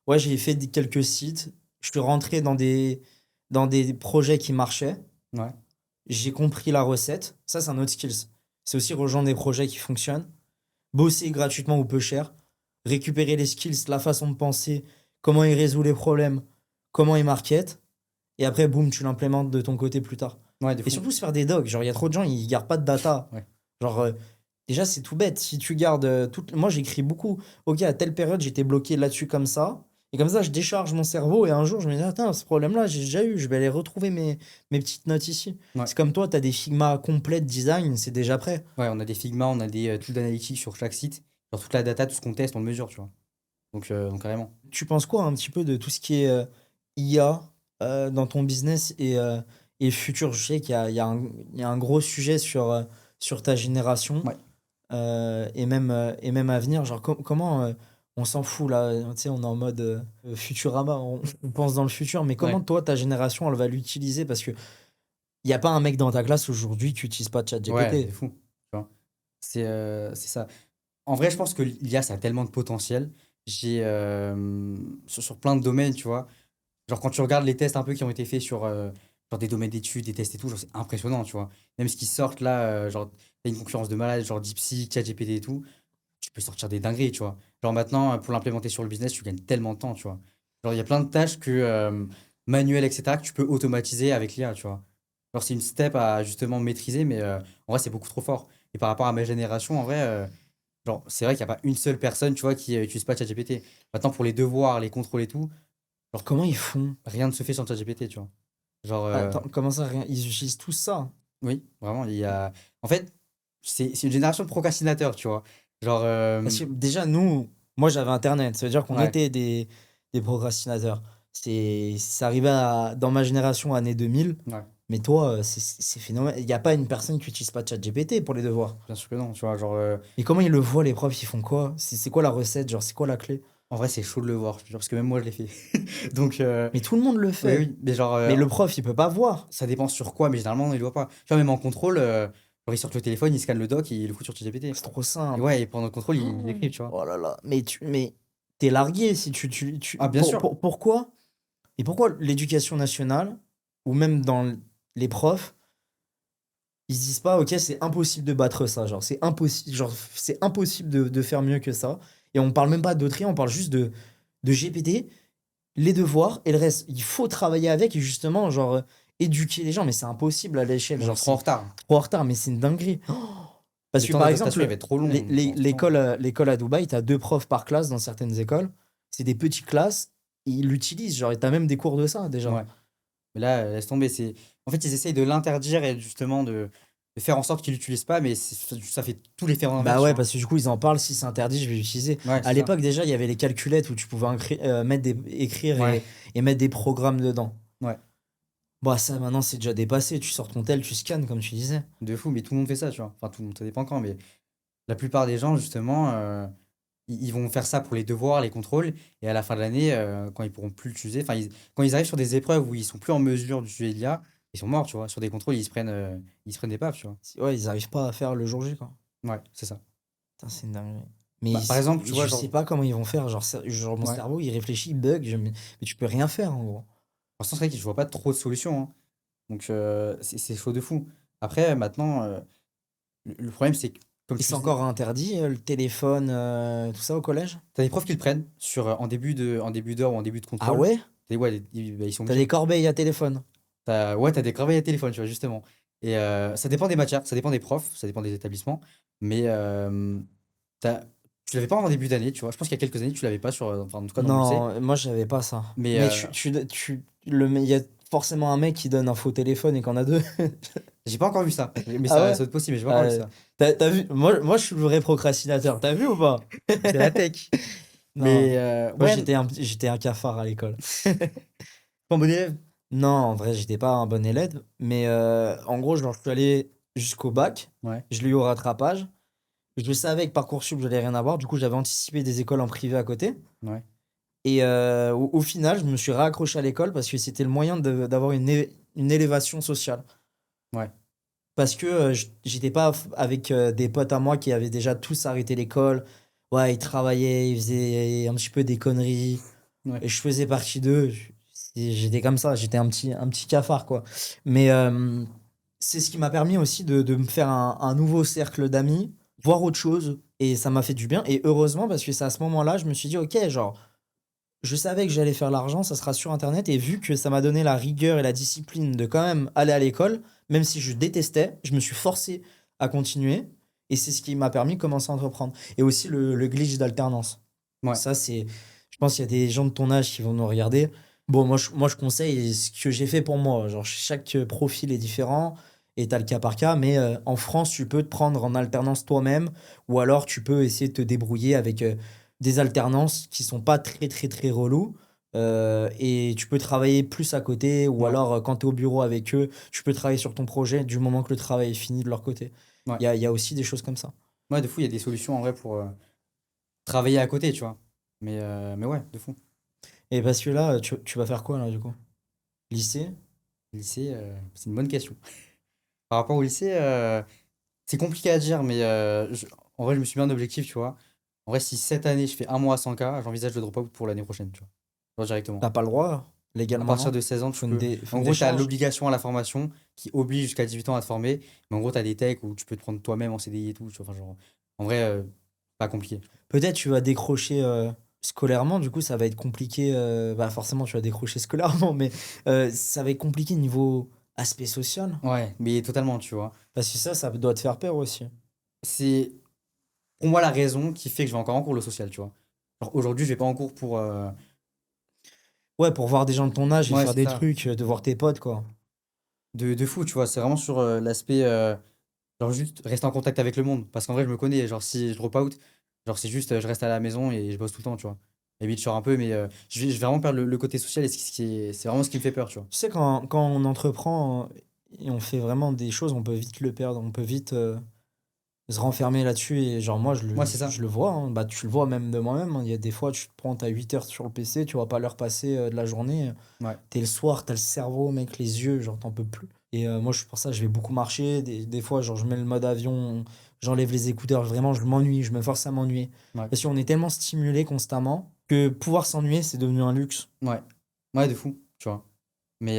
Ouais, j'ai fait quelques sites. Je suis rentré dans des projets qui marchaient. ouais, J'ai compris la recette. Ça, c'est un autre skills. C'est aussi rejoindre des projets qui fonctionnent. Bosser gratuitement ou peu cher. Récupérer les skills, la façon de penser, comment il résout les problèmes, comment il market. Et après, boum, tu l'implémentes de ton côté plus tard. ouais, de Et fou. surtout se faire des docs. Genre, il y a trop de gens, ils gardent pas de data. Ouais. Genre, déjà, c'est tout bête. Si tu gardes toute. Moi, j'écris beaucoup. Ok, à telle période, j'étais bloqué là-dessus comme ça. Et comme ça, je décharge mon cerveau. Et un jour, je me dis, attends, ce problème-là, j'ai déjà eu. Je vais aller retrouver mes petites notes ici. Ouais. C'est comme toi, tu as des Figma complets de design, c'est déjà prêt. Ouais, on a des Figma, on a des tools d'analytics sur chaque site. Genre, toute la data, tout ce qu'on teste, on le mesure, tu vois. Donc carrément. Tu penses quoi un petit peu de tout ce qui est IA dans ton business et le futur? Je sais il y a un gros sujet sur ta génération Ouais. et même à venir. Genre, comment on s'en fout là? Tu sais, on est en mode Futurama, on pense dans le futur, mais comment Ouais. toi, ta génération, elle va l'utiliser? Parce que il n'y a pas un mec dans ta classe aujourd'hui qui n'utilise pas Ouais, ChatGPT. c'est fou. Tu vois. C'est ça. En vrai, je pense que l'IA, ça a tellement de potentiel. J'ai sur plein de domaines, tu vois. Genre, quand tu regardes les tests un peu qui ont été faits sur des domaines d'études, des tests et tout, genre, c'est impressionnant, tu vois. Même ce qui sortent là, genre, t'as une concurrence de malade, genre DeepSeek, ChatGPT et tout, tu peux sortir des dingueries, tu vois. Genre, maintenant, pour l'implémenter sur le business, tu gagnes tellement de temps, tu vois. Genre, il y a plein de tâches manuelles, etc., que tu peux automatiser avec l'IA, tu vois. Genre, c'est une step à justement maîtriser, mais en vrai, c'est beaucoup trop fort. Et par rapport à ma génération, en vrai, genre, c'est vrai qu'il n'y a pas une seule personne, tu vois, qui utilise pas ChatGPT. Maintenant, pour les devoirs, les contrôles et tout, genre, Comment ils font? rien ne se fait sans ChatGPT, tu vois. Genre, Attends, comment ça, rien? Ils utilisent tout ça. oui, vraiment, il y a. En fait, c'est une génération de procrastinateurs, tu vois. Genre, Parce que déjà, nous, moi j'avais Internet, ça veut dire qu'on ouais, était des procrastinateurs. C'est arrivé dans ma génération, année 2000, ouais, mais toi, c'est phénoménal. Il n'y a pas une personne qui n'utilise pas ChatGPT pour les devoirs. bien sûr que non, tu vois. Genre, Et comment ils le voient, les profs, ils font quoi? C'est quoi la recette? Genre, c'est quoi la clé? en vrai, c'est chaud de le voir, je te jure, parce que même moi, je l'ai fait. Donc, Mais tout le monde le oui, fait. oui, mais genre, Mais le prof, il peut pas voir. ça dépend sur quoi, mais généralement, il ne voit pas. Tu vois, même en contrôle, genre, il sort le téléphone, il scanne le doc et il le fout sur ChatGPT. C'est trop Et simple. ouais, et pendant le contrôle, il écrit, tu vois. Oh là là. Mais t'es largué si Ah, bien sûr. pourquoi? Et pourquoi l'éducation nationale, ou même dans les profs, ils se disent pas, ok, c'est impossible de battre ça, genre, c'est impossible de faire mieux que ça. Et on parle même pas d'autres, on parle juste de GPT, les devoirs et le reste. Il faut travailler avec et justement, genre, éduquer les gens, mais c'est impossible à l'échelle. On est Genre, trop en c'est retard. trop en retard, mais c'est une dinguerie. Parce Le que temps par d'adaptation, il va exemple, être trop long. l'école à Dubaï, t'as 2 profs par classe dans certaines écoles. C'est des petites classes, et ils l'utilisent, genre, et t'as même des cours de ça déjà. Ouais. Mais là, laisse tomber. En fait, ils essayent de l'interdire et justement de faire en sorte qu'ils l'utilisent pas, mais ça fait tout l'effet Bah inverse, tu ouais, vois. parce que du coup, ils en parlent, si c'est interdit, je vais l'utiliser. Ouais, À c'est ça. l'époque, déjà, il y avait les calculettes où tu pouvais écrire Ouais, et mettre des programmes dedans. ouais. Bah ça, maintenant, c'est déjà dépassé. Tu sors ton tel, tu scannes, comme tu disais. De fou, mais tout le monde fait ça, tu vois. Enfin, tout le monde, ça dépend quand, mais la plupart des gens, justement, ils vont faire ça pour les devoirs, les contrôles, et à la fin de l'année, quand ils pourront plus l'utiliser, quand ils arrivent sur des épreuves où ils sont plus en mesure d'utiliser l'IA, ils sont morts, tu vois. Sur des contrôles, ils se prennent des baffes, tu vois. Ouais, ils arrivent pas à faire le jour J, quoi. Ouais, c'est ça. Putain, c'est une dinguerie. Mais Bah, par exemple, tu vois, je genre, sais pas comment ils vont faire. Genre mon ouais. cerveau, il réfléchit, il bug, mais tu peux rien faire, en gros. Pour l'instant, c'est vrai que je vois pas trop de solutions, hein. Donc, c'est chaud de fou. Après, maintenant, le problème, c'est que, comme Et tu c'est disais, encore interdit, le téléphone, tout ça au collège? t'as des profs qui le prennent en début d'heure ou en début de Ah contrôle. ouais? Ouais, bah, ils sont T'as obligés. des corbeilles à téléphone? Ouais, t'as des travails à téléphone, tu vois, justement. Et ça dépend des matières, ça dépend des profs, ça dépend des établissements. Mais t'as- tu l'avais pas en début d'année, tu vois. Je pense qu'il y a quelques années, tu l'avais pas enfin, en tout cas dans mon lycée. Non, moi j'avais pas ça. Mais Mais il y a forcément un mec qui donne un faux téléphone et qu'en a deux. j'ai pas encore vu ça. Mais Ah ça ouais? doit être possible, mais j'ai pas encore vu Euh, ça. t'as vu? Moi je suis le vrai procrastinateur. T'as vu ou pas? C'est la tech. Non. Mais Moi ouais, j'étais un cafard à l'école. pas un bon élève. Non, en vrai, j'étais pas un bon élève. Mais en gros, genre, je suis allé jusqu'au bac. Ouais, Je l'ai eu au rattrapage. Je savais que Parcoursup, j'allais rien avoir. Du coup, j'avais anticipé des écoles en privé à côté. ouais, Et au final, je me suis raccroché à l'école parce que c'était le moyen d'avoir une élévation sociale. ouais. Parce que j'étais pas avec des potes à moi qui avaient déjà tous arrêté l'école. Ouais, ils travaillaient, ils faisaient un petit peu des conneries. Ouais. Et je faisais partie d'eux. J'étais comme ça, j'étais un petit cafard, quoi. Mais c'est ce qui m'a permis aussi de me faire un nouveau cercle d'amis, voir autre chose. Et ça m'a fait du bien. Et heureusement, parce que c'est à ce moment-là, je me suis dit, ok, genre, je savais que j'allais faire l'argent, ça sera sur Internet. Et vu que ça m'a donné la rigueur et la discipline de quand même aller à l'école, même si je détestais, je me suis forcé à continuer. Et c'est ce qui m'a permis de commencer à entreprendre. Et aussi le glitch d'alternance. Ouais. Ça, c'est. Je pense qu'il y a des gens de ton âge qui vont nous regarder. Bon, moi, je conseille ce que j'ai fait pour moi. Genre, chaque profil est différent et t'as le cas par cas. Mais en France, tu peux te prendre en alternance toi-même ou alors tu peux essayer de te débrouiller avec des alternances qui sont pas très, très, très relous. Et tu peux travailler plus à côté ou Ouais. alors quand tu es au bureau avec eux, tu peux travailler sur ton projet du moment que le travail est fini de leur côté. Ouais. Il y a aussi des choses comme ça. Ouais, de fou, il y a des solutions en vrai pour travailler à côté, tu vois. Mais ouais, de fou. Et parce que là, tu vas faire quoi là du coup? Lycée? Lycée, c'est une bonne question. Par rapport au lycée, c'est compliqué à dire, mais en vrai, je me suis mis un objectif, tu vois. En vrai, si cette année, je fais un mois à 100K, j'envisage le drop-out pour l'année prochaine, tu vois. Genre directement. T'as pas le droit, À légalement, partir non? de 16 ans, tu Faut peux. faut En une gros, tu as décharge. l'obligation à la formation qui oblige jusqu'à 18 ans à te former. Mais en gros, tu as des techs où tu peux te prendre toi-même en CDI et tout. Tu vois, enfin, genre, en vrai, pas compliqué. Peut-être tu vas décrocher scolairement, du coup ça va être compliqué. Bah forcément tu vas décrocher scolairement, mais ça va être compliqué niveau aspect social. Ouais, mais totalement, tu vois. Parce que ça doit te faire peur aussi. C'est pour moi la raison qui fait que je vais encore en cours le social, tu vois. Genre, aujourd'hui, je vais pas en cours pour. Ouais, pour voir des gens de ton âge et Ouais, faire c'est des ça. trucs, de voir tes potes, quoi. De fou, tu vois. C'est vraiment sur l'aspect. Genre, juste rester en contact avec le monde. Parce qu'en vrai, je me connais. Genre, si je drop out, genre, c'est juste, je reste à la maison et je bosse tout le temps, tu vois. Et vite, je sors un peu, mais je vais vraiment perdre le côté social et c'est vraiment ce qui me fait peur, tu vois. Tu sais, quand on entreprend et on fait vraiment des choses, on peut vite le perdre, on peut vite se renfermer là-dessus. Et genre, moi, Moi, c'est ça. je le vois, hein. Bah, tu le vois même de moi-même, hein. Il y a des fois, tu te prends, t'as 8 heures sur le PC, tu vois pas l'heure passer de la journée. Ouais. T'es le soir, t'as le cerveau, mec, les yeux, genre, t'en peux plus. Et moi, pour ça, je vais beaucoup marcher. Des fois, genre, je mets le mode avion, j'enlève les écouteurs, vraiment, je m'ennuie, je me force à m'ennuyer. Ouais. Parce qu'on est tellement stimulé constamment que pouvoir s'ennuyer, c'est devenu un luxe. Ouais. Ouais, de fou, tu vois. Mais.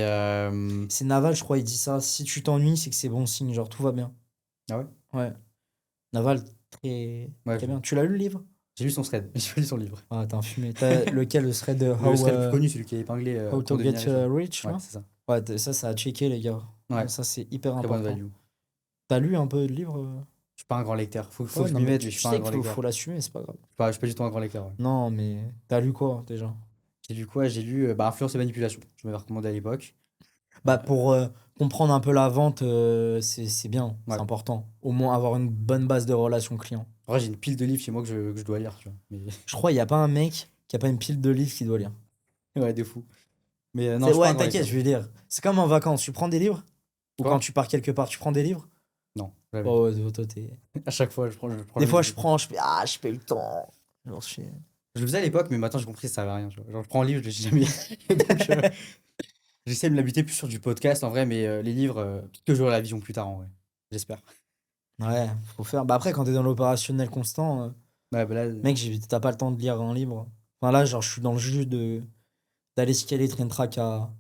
C'est Naval, je crois, il dit ça. Si tu t'ennuies, c'est que c'est bon signe, genre tout va bien. Ah ouais? Ouais. Naval, très, Ouais, très bien. Tu l'as lu le livre? j'ai lu son thread, j'ai pas lu son livre. Ah, t'as un fumé. T'as lequel, le thread de Le How, thread le plus connu, celui qui est épinglé How pour to devenir Get riche. Rich, Ouais, là? c'est ça. Ouais, ça a checké, les gars. Ouais, Ça, c'est hyper très bonne important. value. T'as lu un peu de livres? Je suis pas un grand lecteur. Faut Ouais, que je non, m'y mais mette, mais je tu suis pas un sais grand qu'il faut, lecteur. faut l'assumer, c'est pas grave. Je suis pas du tout un grand lecteur. Ouais. Non, mais t'as lu quoi, déjà? J'ai lu quoi? J'ai lu Influence et Manipulation. Je m'avais recommandé à l'époque. Bah, pour comprendre un peu la vente, c'est bien, Ouais. c'est important. Au moins avoir une bonne base de relation client. En vrai, j'ai une pile de livres chez moi que je dois lire, tu vois. Mais Je crois qu'il n'y a pas un mec qui a pas une pile de livres qu'il doit lire. ouais, de fou. Mais non, je suis pas un Ouais, grand t'inquiète, lecteur. je vais lire. C'est comme en vacances, tu prends des livres? Ou Quoi? quand tu pars quelque part, tu prends des livres? Non, jamais. Oh, ouais, toi, t'es. À chaque fois, je prends Des le fois, même je livre. prends, je fais, ah, j'ai pas eu le temps. Genre, je fais- Je le faisais à l'époque, mais maintenant j'ai compris que ça servait à rien. Tu vois. Genre, je prends un livre, je l'ai jamais. Donc, j'essaie de me l'habiter plus sur du podcast en vrai, mais les livres, peut-être que j'aurai la vision plus tard en vrai. J'espère. Ouais, faut faire. Bah, après, quand t'es dans l'opérationnel constant, Ouais, bah là, mec, t'as pas le temps de lire un livre. Enfin, là, genre, je suis dans le jus d'aller scaler Train Track à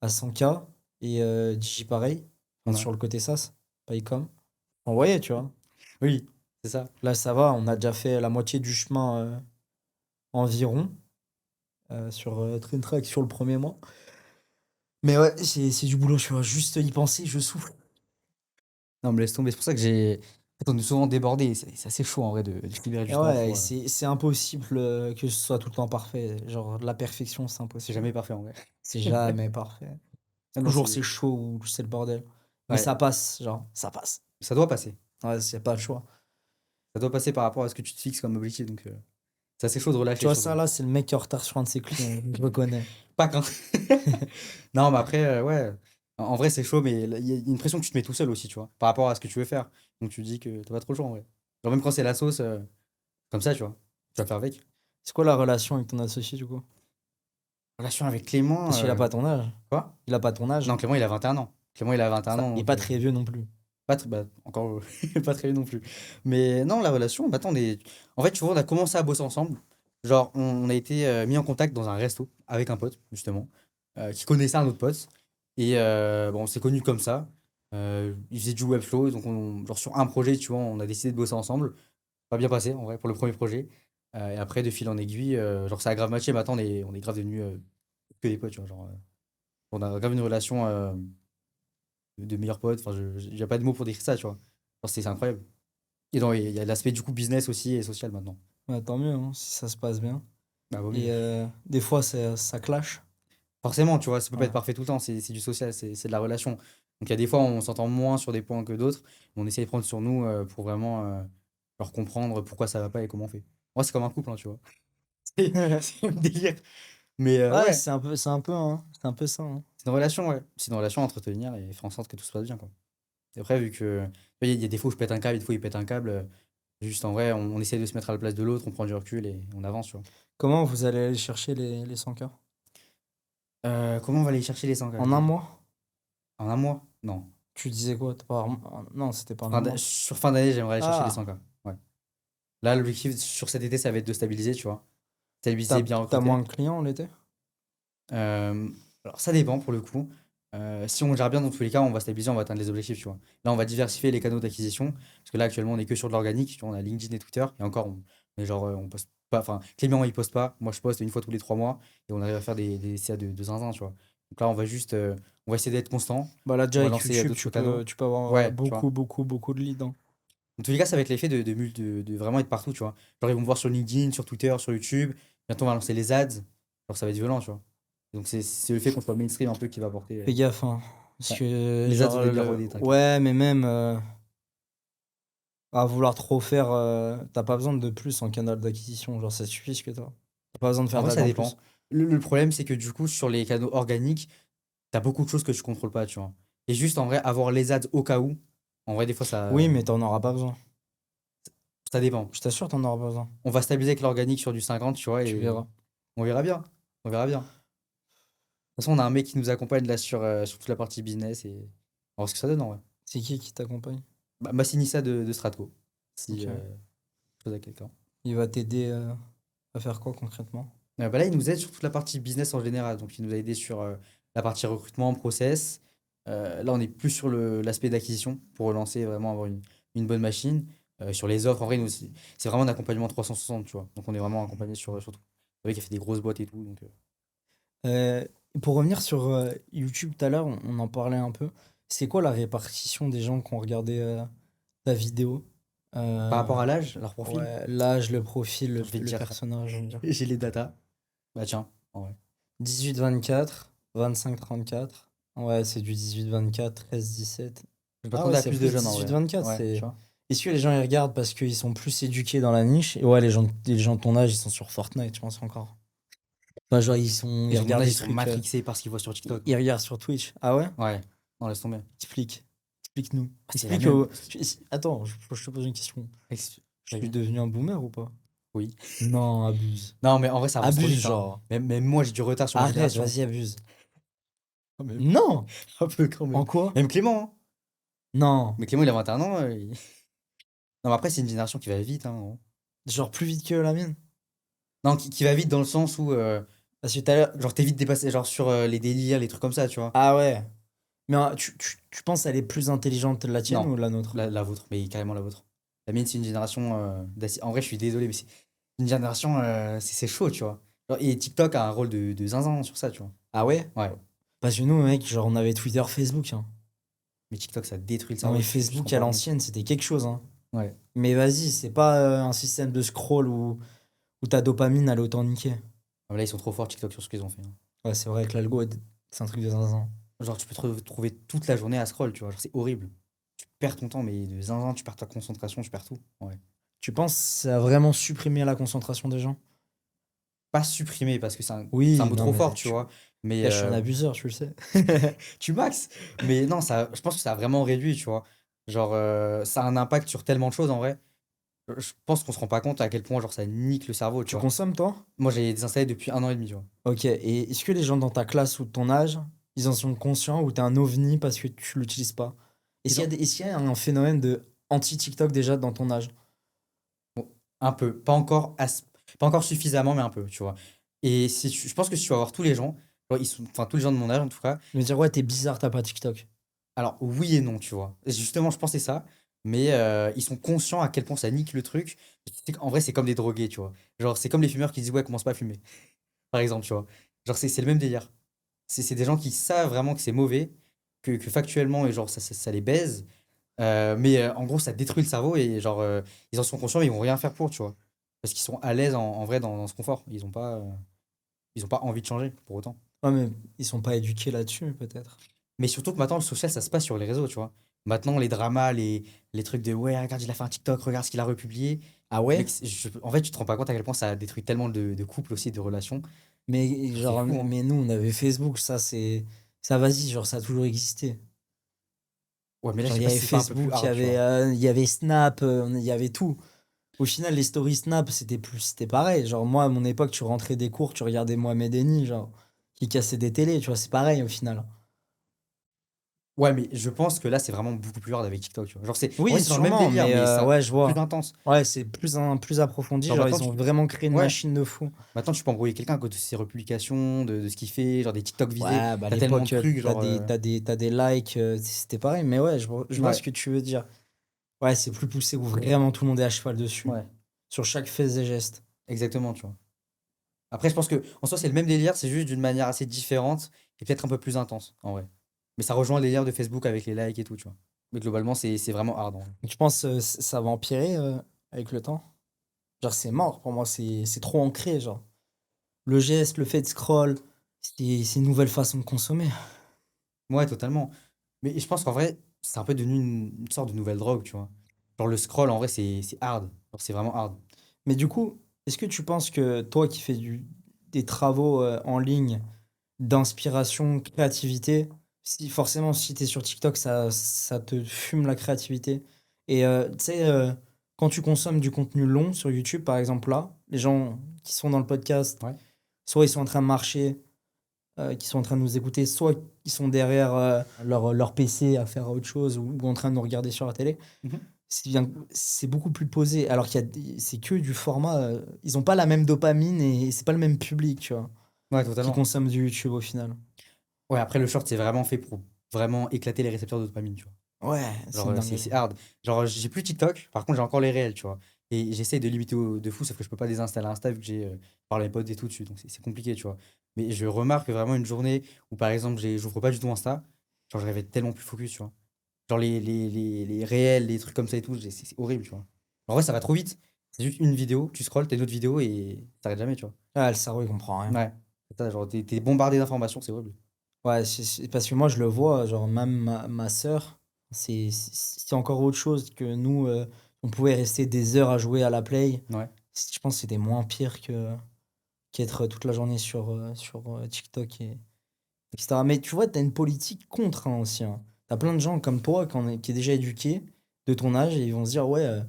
100K et Digi pareil, enfin, ouais. sur le côté SaaS, pas e-com. Vous voyez, tu vois. Oui, c'est ça. Là, ça va, on a déjà fait la moitié du chemin environ sur Train Track sur le premier mois. Mais ouais, c'est du boulot, tu vois. Juste y penser, je souffle. Non, mais laisse tomber. C'est pour ça que j'ai. En fait, on est souvent débordé. C'est assez chaud en vrai de se libérer du Et temps ouais, et pour. c'est impossible que ce soit tout le temps parfait. Genre, la perfection, c'est C'est impossible. jamais parfait en vrai. C'est jamais parfait. Ah non, Toujours c'est chaud ou c'est le bordel. Mais Ouais, ça passe, genre, ça passe. ça doit passer. Ouais, c'est pas le choix. Ça doit passer par rapport à ce que tu te fixes comme objectif. Donc, c'est assez chaud de Tu relâcher vois, surtout. ça là, c'est le mec qui est en retard sur un de ses clients. Je reconnais. Pas qu'un. Non, mais après, ouais. En vrai, c'est chaud, mais il y a une pression que tu te mets tout seul aussi, tu vois, par rapport à ce que tu veux faire. Donc, tu te dis que t'as pas trop le choix en vrai. Genre, même quand c'est la sauce, comme ça, tu vois, tu vas faire avec. C'est quoi la relation avec ton associé, du coup? Relation avec Clément. Parce qu'il a pas ton âge. Quoi? Il a pas ton âge. Non, Clément, il a 21 ans. Clément, il a 21 ans. Il est Donc, pas très vieux non plus. bah, encore pas très non plus. Mais non, la relation, bah, attends, en fait, tu vois, on a commencé à bosser ensemble. Genre, on a été mis en contact dans un resto avec un pote, justement, qui connaissait un autre pote. Et bon, on s'est connus comme ça. Il faisait du Webflow, donc genre sur un projet, tu vois, on a décidé de bosser ensemble. Pas bien passé, en vrai, pour le premier projet. Et après, de fil en aiguille, genre, ça a grave matché. Maintenant, on est grave devenus que des potes, tu vois. Genre, on a grave une relation de meilleurs potes. Enfin, il n'y a pas de mots pour décrire ça, tu vois. Genre, c'est incroyable. Et donc, il y a l'aspect du coup business aussi et social maintenant. Ouais, tant mieux, hein, si ça se passe bien. Bah, vaut mieux. Et des fois, ça clash. Forcément, tu vois, ça peut pas Ouais. être parfait tout le temps, c'est du social, c'est de la relation. Donc il y a des fois, on s'entend moins sur des points que d'autres, mais on essaie de prendre sur nous pour vraiment leur comprendre pourquoi ça va pas et comment on fait. Moi, c'est comme un couple, hein, tu vois. C'est un délire. Mais Ouais, ouais, c'est un peu ça, hein. c'est une relation, ouais. C'est une relation à entretenir et faire en sorte que tout se passe bien, quoi. Et après, vu que il y a des fois où je pète un câble, des fois il pète un câble, juste en vrai, on essaie de se mettre à la place de l'autre, on prend du recul et on avance, tu vois. Comment vous allez aller chercher les 100K? Comment on va aller chercher les 100 En un mois? En un mois? Non. Tu disais quoi? Non, c'était pas en un mois. Sur fin d'année, j'aimerais aller chercher les Ah, 100K. Ouais. Là, l'objectif sur cet été, ça va être de stabiliser, tu vois. t'as Stabiliser, bien t'as moins recruter. de clients l'été? Euh, alors, ça dépend pour le coup. Si on gère bien dans tous les cas, on va stabiliser, on va atteindre les objectifs, tu vois. Là, on va diversifier les canaux d'acquisition. Parce que là, actuellement, on est que sur de l'organique. Tu vois, on a LinkedIn et Twitter. Et encore, on est genre, on poste pas. Enfin, Clément, il poste pas. Moi, je poste une fois tous les 3 mois. Et on arrive à faire des CA de zinzin, tu vois. Donc là, on va essayer d'être constant. Bah là, On déjà va avec lancer YouTube, d'autres tu canaux. peux, tu peux avoir Ouais, tu vois. beaucoup, beaucoup, beaucoup de leads, hein. Dans tous les cas, ça va être l'effet de vraiment être partout, tu vois. Genre, ils vont me voir sur LinkedIn, sur Twitter, sur YouTube. Bientôt, on va lancer les ads. Genre, ça va être violent, tu vois. Donc, c'est le fait qu'on soit mainstream un peu qui va apporter. Fais gaffe, hein. Parce Ouais. que, Les ads, genre, on est bien rodés, t'inquiète. ouais, mais même à vouloir trop faire, t'as pas besoin de plus en canal d'acquisition. Genre, ça suffit ce que t'as. T'as pas besoin de En faire vrai, d'ads ça en dépend. plus. Le problème, c'est que du coup, sur les canaux organiques, t'as beaucoup de choses que tu contrôles pas, tu vois. Et juste, en vrai, avoir les ads au cas où, en vrai, des fois, Oui, mais t'en auras pas besoin. ça dépend. Je t'assure, t'en auras pas besoin. On va stabiliser avec l'organique sur du 50, tu vois, Tu et verras. on verra bien. On verra bien. De toute façon, on a un mec qui nous accompagne là sur toute la partie business et on va voir ce que ça donne, en vrai. C'est qui t'accompagne? Bah, Massinissa de Stratco, si Ok. je pose à quelqu'un. Il va t'aider à faire quoi concrètement? Bah là, il nous aide sur toute la partie business en général. Donc, il nous a aidé sur la partie recrutement, process. Là, on est plus sur l'aspect d'acquisition pour relancer, vraiment avoir une bonne machine. Sur les offres, en vrai, c'est vraiment un accompagnement 360, tu vois. Donc, on est vraiment accompagné sur tout. Le mec qui a fait des grosses boîtes et tout. Donc, Euh, pour revenir sur YouTube tout à l'heure, on en parlait un peu. C'est quoi la répartition des gens qui ont regardé ta vidéo? par Euh, rapport à l'âge, leur profil, ouais, l'âge, le profil, je vais te le dire, personnage, on va dire. j'ai les datas. Bah, tiens, en vrai. 18-24, 25-34. Ouais, c'est du 18-24, 13-17. Je Ah ouais, m'attendais à c'est plus de plus jeunes en vrai. 18-24. Ouais, tu C'est... vois. Est-ce que les gens ils regardent parce qu'ils sont plus éduqués dans la niche? Et ouais, les gens de ton âge, ils sont sur Fortnite, je pense encore. Enfin, genre, ils Les gens de mon regardent âge, des ils sont trucs. matrixés par ce qu'ils voient sur TikTok. Ils regardent sur Twitch. Ah ouais? Ouais, non, laisse tomber. Explique. Explique-nous. Ah, c'est la Explique même. Attends, je te pose une question. Je suis Vas-y. devenu un boomer ou pas? Oui. Non, abuse. Non, mais en vrai, ça avance trop Abuse, vite, hein. genre. Même moi, j'ai du retard sur ma Arrête, génération. vas-y, abuse. Quand même. Non! Un peu quand même. En quoi? Même Clément, hein. Non. Mais Clément, il a 21 ans. Non, mais après, c'est une génération qui va vite, hein, gros. Genre plus vite que la mienne. Non, qui va vite dans le sens où, Parce que tout à l'heure. genre, t'es vite dépassé, genre, sur les délires, les trucs comme ça, tu vois. Ah ouais. Mais tu penses qu'elle est plus intelligente la tienne Non, ou la nôtre? la vôtre, mais carrément la vôtre. La mienne, c'est une génération en vrai, je suis désolé, mais c'est une génération, c'est chaud, tu vois. Genre, et TikTok a un rôle de zinzin sur ça, tu vois. Ah ouais? Ouais. Parce que nous, mec, genre on avait Twitter, Facebook, hein. Mais TikTok, ça détruit le Non cerveau. mais tu te Facebook rends à pas compte. l'ancienne, c'était quelque chose, hein. Ouais. Mais vas-y, c'est pas un système de scroll où ta dopamine elle est autant niquée. Ah, mais là, ils sont trop forts, TikTok, sur ce qu'ils ont fait, hein. Ouais, c'est vrai que l'algo, c'est un truc de zinzin. Genre, tu peux te retrouver toute la journée à scroll, tu vois. Genre, c'est horrible. Tu perds ton temps, mais de zinzin, tu perds ta concentration, tu perds tout. Ouais. Tu penses que ça a vraiment supprimé la concentration des gens? Pas supprimer, parce que c'est un Oui, mot non, trop mais fort, tu vois. Mais là, je suis un abuseur, tu le sais. tu max. Mais non, je pense que ça a vraiment réduit, tu vois. Genre, ça a un impact sur tellement de choses, en vrai. Je pense qu'on se rend pas compte à quel point, genre, ça nique le cerveau, tu Tu vois. consommes, toi? Moi, j'ai désinstallé depuis 1 an et demi, tu vois. Ok, et est-ce que les gens dans ta classe ou de ton âge, ils en sont conscients ou t'es un ovni parce que tu l'utilises pas? Ils ont- Est-ce qu'il y a un phénomène de anti-TikTok déjà dans ton âge? Bon, un peu. Pas encore suffisamment, mais un peu, tu vois. Et je pense que si tu vas voir tous les gens, genre, enfin, tous les gens de mon âge, en tout cas. Je me dire, ouais, t'es bizarre, t'as pas TikTok. Alors, oui et non, tu vois. Et justement, je pensais ça, mais ils sont conscients à quel point ça nique le truc. En vrai, c'est comme des drogués, tu vois. Genre, c'est comme les fumeurs qui disent, ouais, commence pas à fumer, par exemple, tu vois. Genre, c'est le même délire. C'est des gens qui savent vraiment que c'est mauvais, que factuellement, et genre, ça les baise. Mais en gros, ça détruit le cerveau et genre, ils en sont conscients, mais ils vont rien faire pour, tu vois. Parce qu'ils sont à l'aise en vrai dans ce confort. Ils ont pas envie de changer pour autant. Ouais, mais ils sont pas éduqués là-dessus, peut-être. Mais surtout que maintenant, le social, ça se passe sur les réseaux, tu vois. Maintenant, les dramas, les trucs de ouais, regarde, il a fait un TikTok, regarde ce qu'il a republié. Ah ouais? Mec, en fait, tu te rends pas compte à quel point ça a détruit tellement de couples aussi, de relations. Mais C'est genre, fou, hein. mais nous, on avait Facebook, ça c'est. Ça, vas-y, genre, ça a toujours existé. Ouais, mais là, je Genre, sais il y pas si avait c'est pas un peu plus Facebook, hard, tu vois. il y avait Snap, il y avait tout. Au final, les stories Snap, c'était pareil. Genre, moi, à mon époque, tu rentrais des cours, tu regardais Mohamed Eni, genre, qui cassait des télés, tu vois, c'est pareil au final. Ouais, mais je pense que là, c'est vraiment beaucoup plus hard avec TikTok, tu vois. Genre, en Oui, vrai, c'est dans le même sûrement, délire, mais mais c'est ouais, je plus vois. intense. Ouais, c'est plus approfondi. Genre, Genre, maintenant, ils ont vraiment créé une ouais, machine de fou. maintenant, tu peux embrouiller quelqu'un à cause de ses republications, de ce qu'il fait, genre des TikTok visés. Ouais, bah à T'as tellement de l'époque, trucs, genre. t'as des likes, c'était pareil. Mais ouais, je vois ce Ouais, que tu veux dire. Ouais, c'est plus poussé où vraiment tout le monde est à cheval dessus. ouais, Sur chaque fait et geste. exactement, tu vois. Après, je pense que en soi, c'est le même délire, c'est juste d'une manière assez différente et peut-être un peu plus intense, en vrai. Mais ça rejoint le délire de Facebook avec les likes et tout, tu vois. Mais globalement, c'est vraiment hard, en vrai. Tu penses ça va empirer avec le temps? Genre, c'est mort pour moi, c'est trop ancré, genre. Le geste, le fait de scroll, c'est une nouvelle façon de consommer. Ouais, totalement. Mais je pense qu'en vrai, c'est un peu devenu une sorte de nouvelle drogue, tu vois. Genre le scroll, en vrai, c'est hard. Genre, c'est vraiment hard. Mais du coup, est-ce que tu penses que toi qui fais des travaux en ligne d'inspiration, créativité, si forcément si tu es sur TikTok, ça te fume la créativité. Et tu sais, quand tu consommes du contenu long sur YouTube, par exemple là, les gens qui sont dans le podcast, Ouais. soit ils sont en train de marcher, qui sont en train de nous écouter, soit qui sont derrière leur PC à faire autre chose ou en train de nous regarder sur la télé, Mhm. c'est beaucoup plus posé. Alors c'est que du format. Ils n'ont pas la même dopamine et c'est pas le même public, tu vois, Ouais, qui totalement. consomme du YouTube au final. Ouais, après, le short, c'est vraiment fait pour vraiment éclater les récepteurs de dopamine, tu vois. Ouais, c'est Genre, une c'est dinguerie. hard. Genre, j'ai plus TikTok, par contre, j'ai encore les réels, tu vois. Et j'essaye de limiter de fou, sauf que je peux pas désinstaller Insta vu que j'ai par les potes et tout dessus, donc c'est compliqué, tu vois. Mais je remarque vraiment une journée où, par exemple, j'ouvre pas du tout Insta, genre, je vais être tellement plus focus, tu vois. Genre, les réels, les trucs comme ça et tout, c'est horrible, tu vois. En vrai, ça va trop vite. C'est juste une vidéo, tu scrolles, t'as une autre vidéo et ça s'arrête jamais, tu vois. Ah, le cerveau, il comprend rien. Ouais. C'est ça, genre, t'es bombardé d'informations, c'est horrible. Ouais, parce que moi, je le vois, genre, même ma sœur, c'est encore autre chose que nous. On pouvait rester des heures à jouer à la Play. Ouais. Je pense que c'était moins pire qu'être toute la journée sur TikTok etc. Mais tu vois, tu as une politique contre hein, aussi. Hein. Tu as plein de gens comme toi qui est déjà éduqué de ton âge et ils vont se dire, ouais,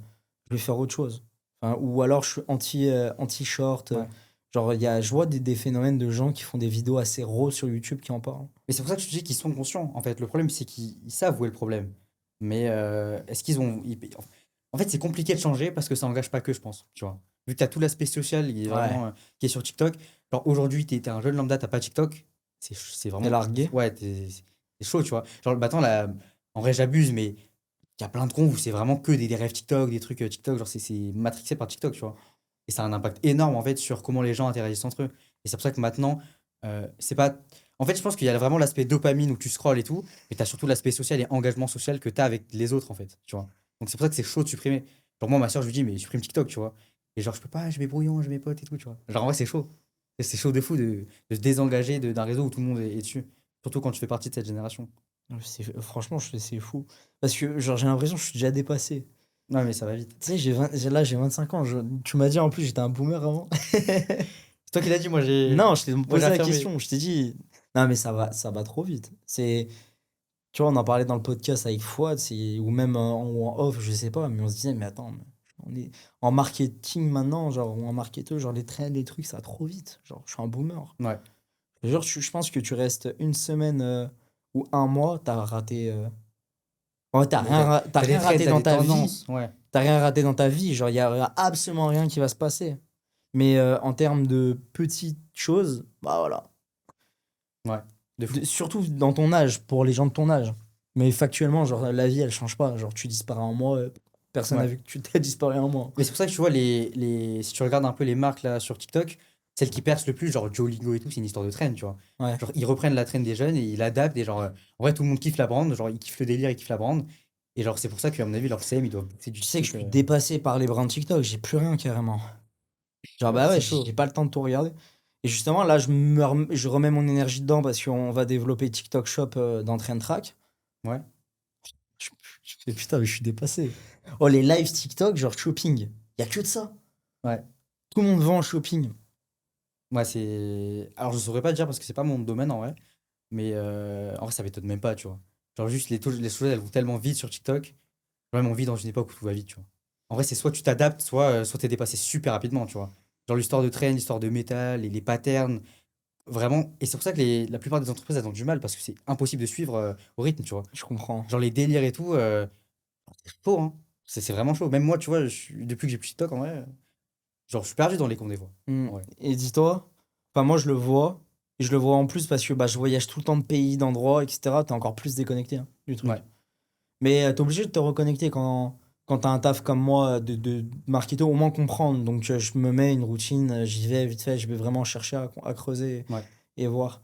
je vais faire autre chose. Enfin, ou alors, je suis anti-short. Ouais. Genre, je vois des phénomènes de gens qui font des vidéos assez raw sur YouTube qui en parlent. Mais c'est pour ça que je te dis qu'ils sont conscients. En fait, le problème, c'est qu'ils savent où est le problème. Mais est-ce qu'ils ont. En fait, c'est compliqué de changer parce que ça engage pas que, je pense. Tu vois. Vu que tu as tout l'aspect social qui est Ouais. vraiment qui est sur TikTok. Genre, aujourd'hui, t'es un jeune lambda, t'as pas TikTok. C'est T'es vraiment. largué. Ouais, c'est chaud, tu vois. Genre, bah, attends, là, en vrai, j'abuse, mais il y a plein de cons où c'est vraiment que des rêves TikTok, des trucs TikTok. Genre, c'est matrixé par TikTok, tu vois. Et ça a un impact énorme, en fait, sur comment les gens interagissent entre eux. Et c'est pour ça que maintenant, c'est pas. En fait, je pense qu'il y a vraiment l'aspect dopamine où tu scrolles et tout, mais tu as surtout l'aspect social et engagement social que tu as avec les autres, en fait, tu vois. Donc c'est pour ça que c'est chaud de supprimer. Genre moi, ma soeur, je lui dis, mais supprime TikTok, tu vois. Et genre, je peux pas, j'ai mes brouillons, j'ai mes potes et tout, tu vois. Genre en vrai, c'est chaud. Et c'est chaud de fou de se désengager d'un réseau où tout le monde est dessus. Surtout quand tu fais partie de cette génération. Franchement, c'est fou. Parce que genre, j'ai l'impression que je suis déjà dépassé. Ouais, mais ça va vite. Tu sais, là, j'ai 25 ans. Tu m'as dit en plus, j'étais un boomer avant. C'est toi qui l'as dit, moi j'ai. Non, je t'ai Moi j'ai posé la affirmé. question. Je t'ai dit, non, mais ça va trop vite. Tu vois, on en parlait dans le podcast avec Fouad, ou même ou en off, je sais pas, mais on se disait, mais attends, on est en marketing maintenant, genre, ou en marketeur, genre, les trends, les trucs, ça va trop vite. Genre, je suis un boomer. Ouais. Genre, je pense que tu restes une semaine ou un mois, t'as raté. Ouais, t'as Mais rien, t'as t'as des rien trends, raté t'as dans des ta vie. tendances. Ouais. T'as rien raté dans ta vie. Genre, y a absolument rien qui va se passer. Mais en termes de petites choses, bah voilà. Ouais. De fou. Surtout dans ton âge, pour les gens de ton âge. Mais factuellement, genre, la vie, elle change pas. Genre, tu disparais un mois, personne n'a Ouais. vu que tu t'es disparu un mois. Mais c'est pour ça que tu vois, si tu regardes un peu les marques là sur TikTok, celles qui percent le plus, genre Duolingo et tout, c'est une histoire de trend, tu vois. Ouais. Genre, ils reprennent la trend des jeunes et ils l'adaptent. Et genre, en vrai, tout le monde kiffe la brand. Genre, ils kiffent le délire, ils kiffent la brand. Et genre, c'est pour ça qu'à mon avis, leur CM, ils doivent bouffer du Tu sais que je TikTok. suis dépassé par les brands TikTok. J'ai plus rien carrément. Genre, bah ouais, C'est j'ai chaud. pas le temps de tout regarder. Et justement, là, je remets mon énergie dedans parce qu'on va développer TikTok Shop dans Train Track. Ouais. Je fais putain, mais je suis dépassé. Oh, les lives TikTok, genre shopping. Y a que de ça. Ouais. Tout le monde vend en shopping. Moi, c'est. Alors, je saurais pas dire parce que c'est pas mon domaine en vrai. Mais en vrai, ça m'étonne même pas, tu vois. Genre, juste les choses, elles vont tellement vite sur TikTok. Genre, même on vit dans une époque où tout va vite, tu vois. En vrai, c'est soit tu t'adaptes, soit t'es dépassé super rapidement, tu vois. Genre, l'histoire de trend, l'histoire de métal, et les patterns. Vraiment. Et c'est pour ça que la plupart des entreprises, elles ont du mal parce que c'est impossible de suivre au rythme, tu vois. Je comprends. Genre, les délires et tout, c'est chaud, hein. C'est vraiment chaud. Même moi, tu vois, depuis que j'ai plus TikTok, en vrai, genre, je suis perdu dans les comptes des fois. Hmm. Ouais. Et dis-toi, enfin, moi, je le vois. Et je le vois en plus parce que bah, je voyage tout le temps de pays, d'endroits, etc. T'es encore plus déconnecté hein, du truc. Ouais. Mais t'es obligé de te reconnecter quand t'as un taf comme moi de marketo, au moins comprendre. Donc, je me mets une routine, j'y vais vite fait, je vais vraiment chercher à creuser Ouais. et voir.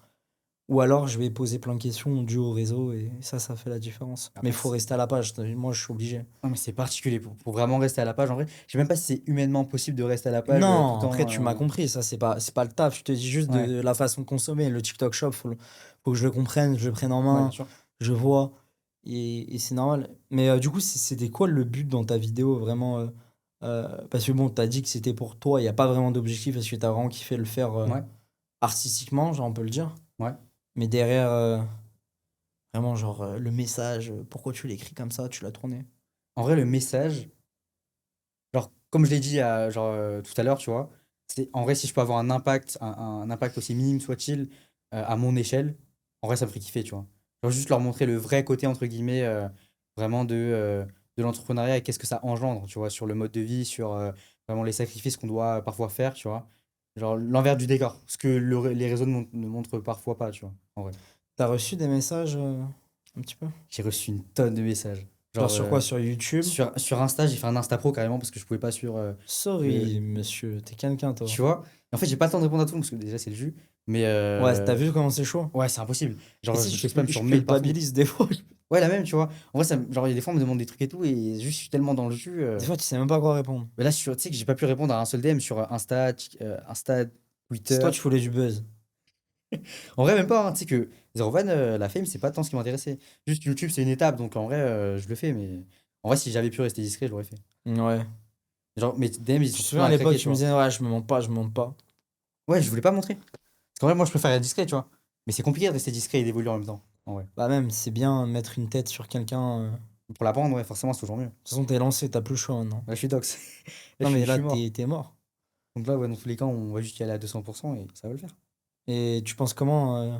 Ou alors, je vais poser plein de questions dues au réseau et ça fait la différence. Mais il Après, faut rester à la page. Moi, je suis obligé. non, mais c'est particulier pour vraiment rester à la page. En vrai, je sais même pas si c'est humainement possible de rester à la page Non, tout après, en. tu m'as compris. Ça, c'est pas le taf. Je te dis juste Ouais, de la façon de consommer. Le TikTok Shop, faut que je le comprenne, je le prenne en ouais, bien main, sûr. je vois. Et c'est normal. Mais du coup, c'était quoi le but dans ta vidéo vraiment parce que bon, t'as dit que c'était pour toi. Il n'y a pas vraiment d'objectif parce que t'as vraiment kiffé le faire Ouais, artistiquement, genre, on peut le dire. ouais. Mais derrière. Vraiment, genre, le message, pourquoi tu l'écris comme ça, tu l'as tourné. En vrai, le message, genre, comme je l'ai dit tout à l'heure, tu vois, c'est en vrai, si je peux avoir un impact, un impact aussi minime soit-il, à mon échelle, en vrai, ça me ferait kiffer, tu vois. Genre juste leur montrer le vrai côté, entre guillemets, vraiment de l'entrepreneuriat et qu'est-ce que ça engendre, tu vois, sur le mode de vie, sur vraiment les sacrifices qu'on doit parfois faire, tu vois. Genre l'envers du décor, ce que les réseaux ne montrent parfois pas, tu vois, en vrai. T'as reçu des messages un petit peu? J'ai reçu une tonne de messages. Genre Genre, sur quoi? Sur YouTube? sur Insta, j'ai fait un Insta Pro carrément parce que je pouvais pas sur le. Sorry, monsieur, t'es quelqu'un, toi. Tu vois? Et en fait, j'ai pas le temps de répondre à tout le monde parce que déjà, c'est le jus. Mais Ouais, t'as vu comment c'est chaud? ouais, c'est impossible. Et Genre, si je fais spam je sur mail partout. culpabilise des fois. Ouais, la même, tu vois. En vrai, genre, il y a des fois, on me demande des trucs et tout, et juste, je suis tellement dans le jus. Des fois, tu sais même pas quoi répondre. Mais là, tu sais que j'ai pas pu répondre à un seul DM sur Insta, Si Twitter. toi, tu voulais du buzz. En vrai, même pas, hein. Tu sais que Zero Van, la fame, c'est pas tant ce qui m'intéressait. Juste YouTube, c'est une étape, donc en vrai, je le fais, mais en vrai, si j'avais pu rester discret, je l'aurais fait. Ouais. Genre, mes DM, ils Je sont me toujours souviens à à l'époque, craquer, tu tu me vois. disais, ouais, je me monte pas, je me monte pas. Ouais, je voulais pas montrer. Parce qu'en vrai, moi, je préfère être discret, tu vois. Mais c'est compliqué de rester discret et d'évoluer en même temps, en vrai. Bah, même, c'est bien de mettre une tête sur quelqu'un. Pour la bande, ouais, forcément, c'est toujours mieux. De toute façon, t'es lancé, t'as plus le choix maintenant. Là, je suis dox. Là, Non, mais je là, suis mort. t'es mort. Donc là, ouais, dans tous les cas, on va juste y aller à 200% et ça va le faire. Et tu penses comment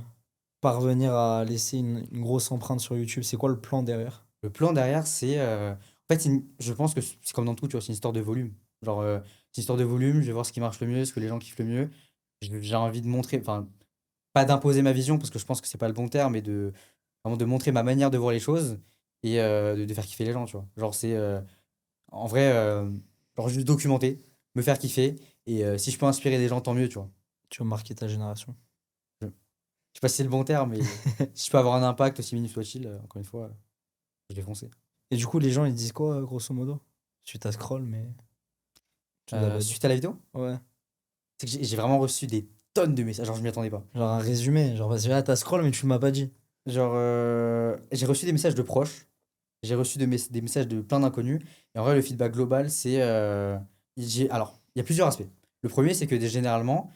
parvenir à laisser une grosse empreinte sur YouTube? C'est quoi le plan derrière? Le plan derrière, c'est. En fait, je pense que c'est comme dans tout, tu vois, c'est une histoire de volume. Genre, c'est une histoire de volume, je vais voir ce qui marche le mieux, ce que les gens kiffent le mieux. J'ai envie de montrer, enfin, pas d'imposer ma vision, parce que je pense que c'est pas le bon terme, mais vraiment de montrer ma manière de voir les choses et de faire kiffer les gens, tu vois. Genre, c'est. En vrai, genre, juste documenter, me faire kiffer, et si je peux inspirer des gens, tant mieux, tu vois. Tu veux marquer ta génération? Je sais pas si c'est le bon terme, mais si je peux avoir un impact, aussi minime soit-il, encore une fois, je vais foncer. Et du coup, les gens, ils disent quoi, grosso modo? Suite à scroll, mais tu nous as pas dit. Suite à la vidéo, Ouais. c'est que j'ai vraiment reçu des tonnes de messages, genre je m'y attendais pas. Genre un résumé. Genre, parce que là, t'as scroll, mais tu m'as pas dit. Genre, j'ai reçu des messages de proches, j'ai reçu des messages de plein d'inconnus, et en vrai, le feedback global, c'est. Alors, il y a plusieurs aspects. Le premier, c'est que généralement,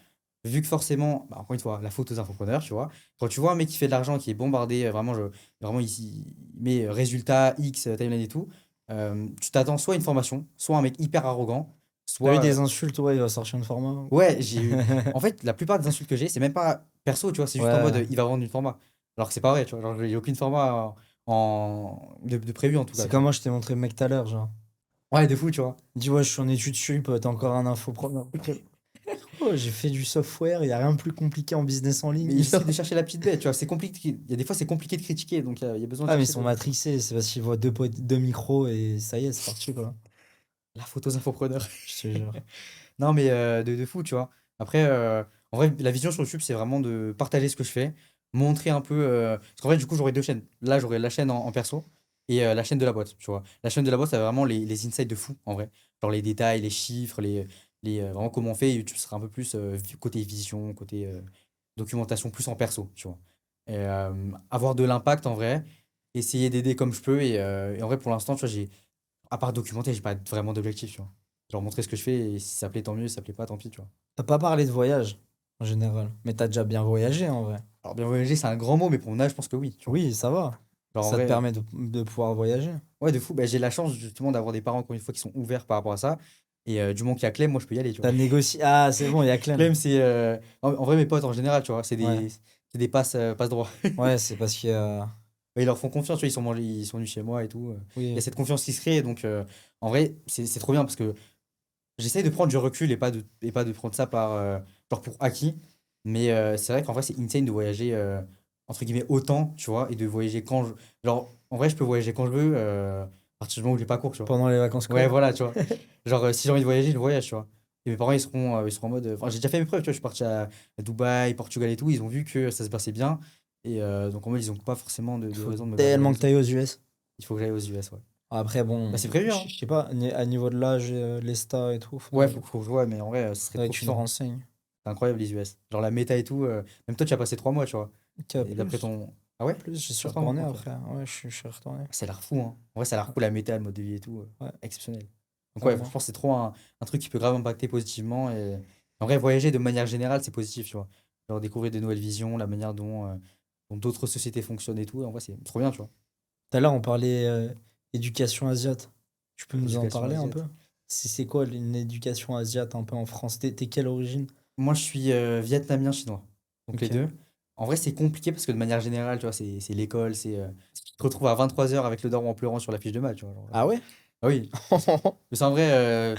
vu que forcément, bah, encore une fois, la faute aux infopreneurs, tu vois, quand tu vois un mec qui fait de l'argent, qui est bombardé, vraiment, vraiment il met résultat X, timeline et tout, tu t'attends soit à une formation, soit un mec hyper arrogant, T'as eu soit. des insultes, ouais, il va sortir une format. Ouais, j'ai eu. En fait, la plupart des insultes que j'ai, c'est même pas perso, tu vois, c'est juste en mode Ouais. il va vendre une format. Alors que c'est pas vrai, tu vois. Genre, j'ai aucune format de prévu en tout cas, C'est tu comme vois. moi, je t'ai montré le mec tout à l'heure, genre. Ouais, de fou, tu vois. Il dit, ouais, je suis en études sup, t'es encore un infopreneur. Oh, j'ai fait du software, il y a rien de plus compliqué en business en Mais ligne. j'essaie de chercher la petite bête, tu vois. C'est compliqué. Il y a des fois, c'est compliqué de critiquer, donc il y a besoin de Ah, mais ils chercher sont matrixés, c'est parce qu'ils voient deux micros et ça y est, c'est parti, quoi. la photo aux infopreneurs. Je te jure. Non, mais de fou, tu vois. Après, en vrai, la vision sur YouTube, c'est vraiment de partager ce que je fais, montrer un peu. Parce qu'en vrai, du coup, j'aurais deux chaînes. Là, j'aurais la chaîne en perso et la chaîne de la boîte, tu vois. La chaîne de la boîte, ça vraiment les insights de fou, en vrai. Genre les détails, les chiffres, vraiment comment on fait. Et YouTube sera un peu plus côté vision, côté documentation, plus en perso, tu vois. Et, avoir de l'impact, en vrai, essayer d'aider comme je peux. Et en vrai, pour l'instant, tu vois, à part documenter, j'ai pas vraiment d'objectif, tu vois. Genre montrer ce que je fais et si ça plaît, tant mieux, si ça plaît pas, tant pis, tu vois. T'as pas parlé de voyage, en général. Mais t'as déjà bien voyagé, en vrai. Alors bien voyager, c'est un grand mot, mais pour mon âge, je pense que oui, tu vois. Oui, ça va. Genre en Ça te vrai, permet de pouvoir voyager. ouais, de fou, bah, j'ai la chance justement d'avoir des parents, encore une fois, qui sont ouverts par rapport à ça. Et du moment qu'il y a Clem, moi, je peux y aller, tu vois. T'as négocié. Ah, c'est bon, il y a Clem. Clem, c'est... en vrai, mes potes, en général, tu vois, Ouais. c'est des passes droits. Ouais, c'est parce qu'il y a. Ils leur font confiance, tu vois, ils sont venus chez moi et tout. Il y a Oui. cette confiance qui se crée, donc en vrai, c'est trop bien parce que j'essaye de prendre du recul et pas de prendre ça genre pour acquis. Mais c'est vrai qu'en vrai, c'est insane de voyager, entre guillemets, autant, tu vois, et de voyager quand je. Genre, en vrai, je peux voyager quand je veux, à partir du moment où j'ai pas cours, tu vois. Pendant les vacances Ouais, scolaires. voilà, tu vois. Genre, si j'ai envie de voyager, je voyage, tu vois. Et mes parents, ils seront en mode. Enfin, j'ai déjà fait mes preuves, tu vois. Je suis parti à Dubaï, Portugal et tout. Ils ont vu que ça se passait bien. Et donc, en mode, ils ont pas forcément Il de faut raison de me battre de tellement que jalousie. t'ailles aux US. Il faut que j'aille aux US, ouais. Après, Bah, bon, c'est prévu, hein. je sais pas, à niveau de l'âge, les stars et tout, Ouais, faut que je vois, mais en vrai, ce serait faudrait trop que tu nous kiffant. renseignes. C'est incroyable, les US. Genre, la méta et tout. Même toi, tu as passé 3 mois, tu vois. Et d'après Plus. ton. Ah ouais? Plus, j'y suis Sur 3 mois, retourné ok. après. Ouais, je suis retourné. Ça a l'air fou, hein. En vrai, ça a l'air cool, la méta, le mode de vie et tout. Ouais, Exceptionnel. Donc, ouais, vraiment. franchement, c'est trop un truc qui peut grave impacter positivement. Et en vrai, voyager de manière générale, c'est positif, tu vois. Genre, découvrir de nouvelles visions, la manière dont d'autres sociétés fonctionnent et tout. Et en vrai, c'est trop bien, tu vois. Tout à l'heure, on parlait éducation asiate. Tu peux nous en Éducation parler un peu? asiatique. C'est quoi une éducation asiate un peu en France? T'es quelle origine? Moi, je suis vietnamien chinois. Donc, les Ok. deux. En vrai, c'est compliqué parce que de manière générale, tu vois, c'est l'école, tu te retrouves à 23 h avec le daron en pleurant sur la fiche de maths, tu vois. Ah ouais? Ah oui. Mais c'est en vrai,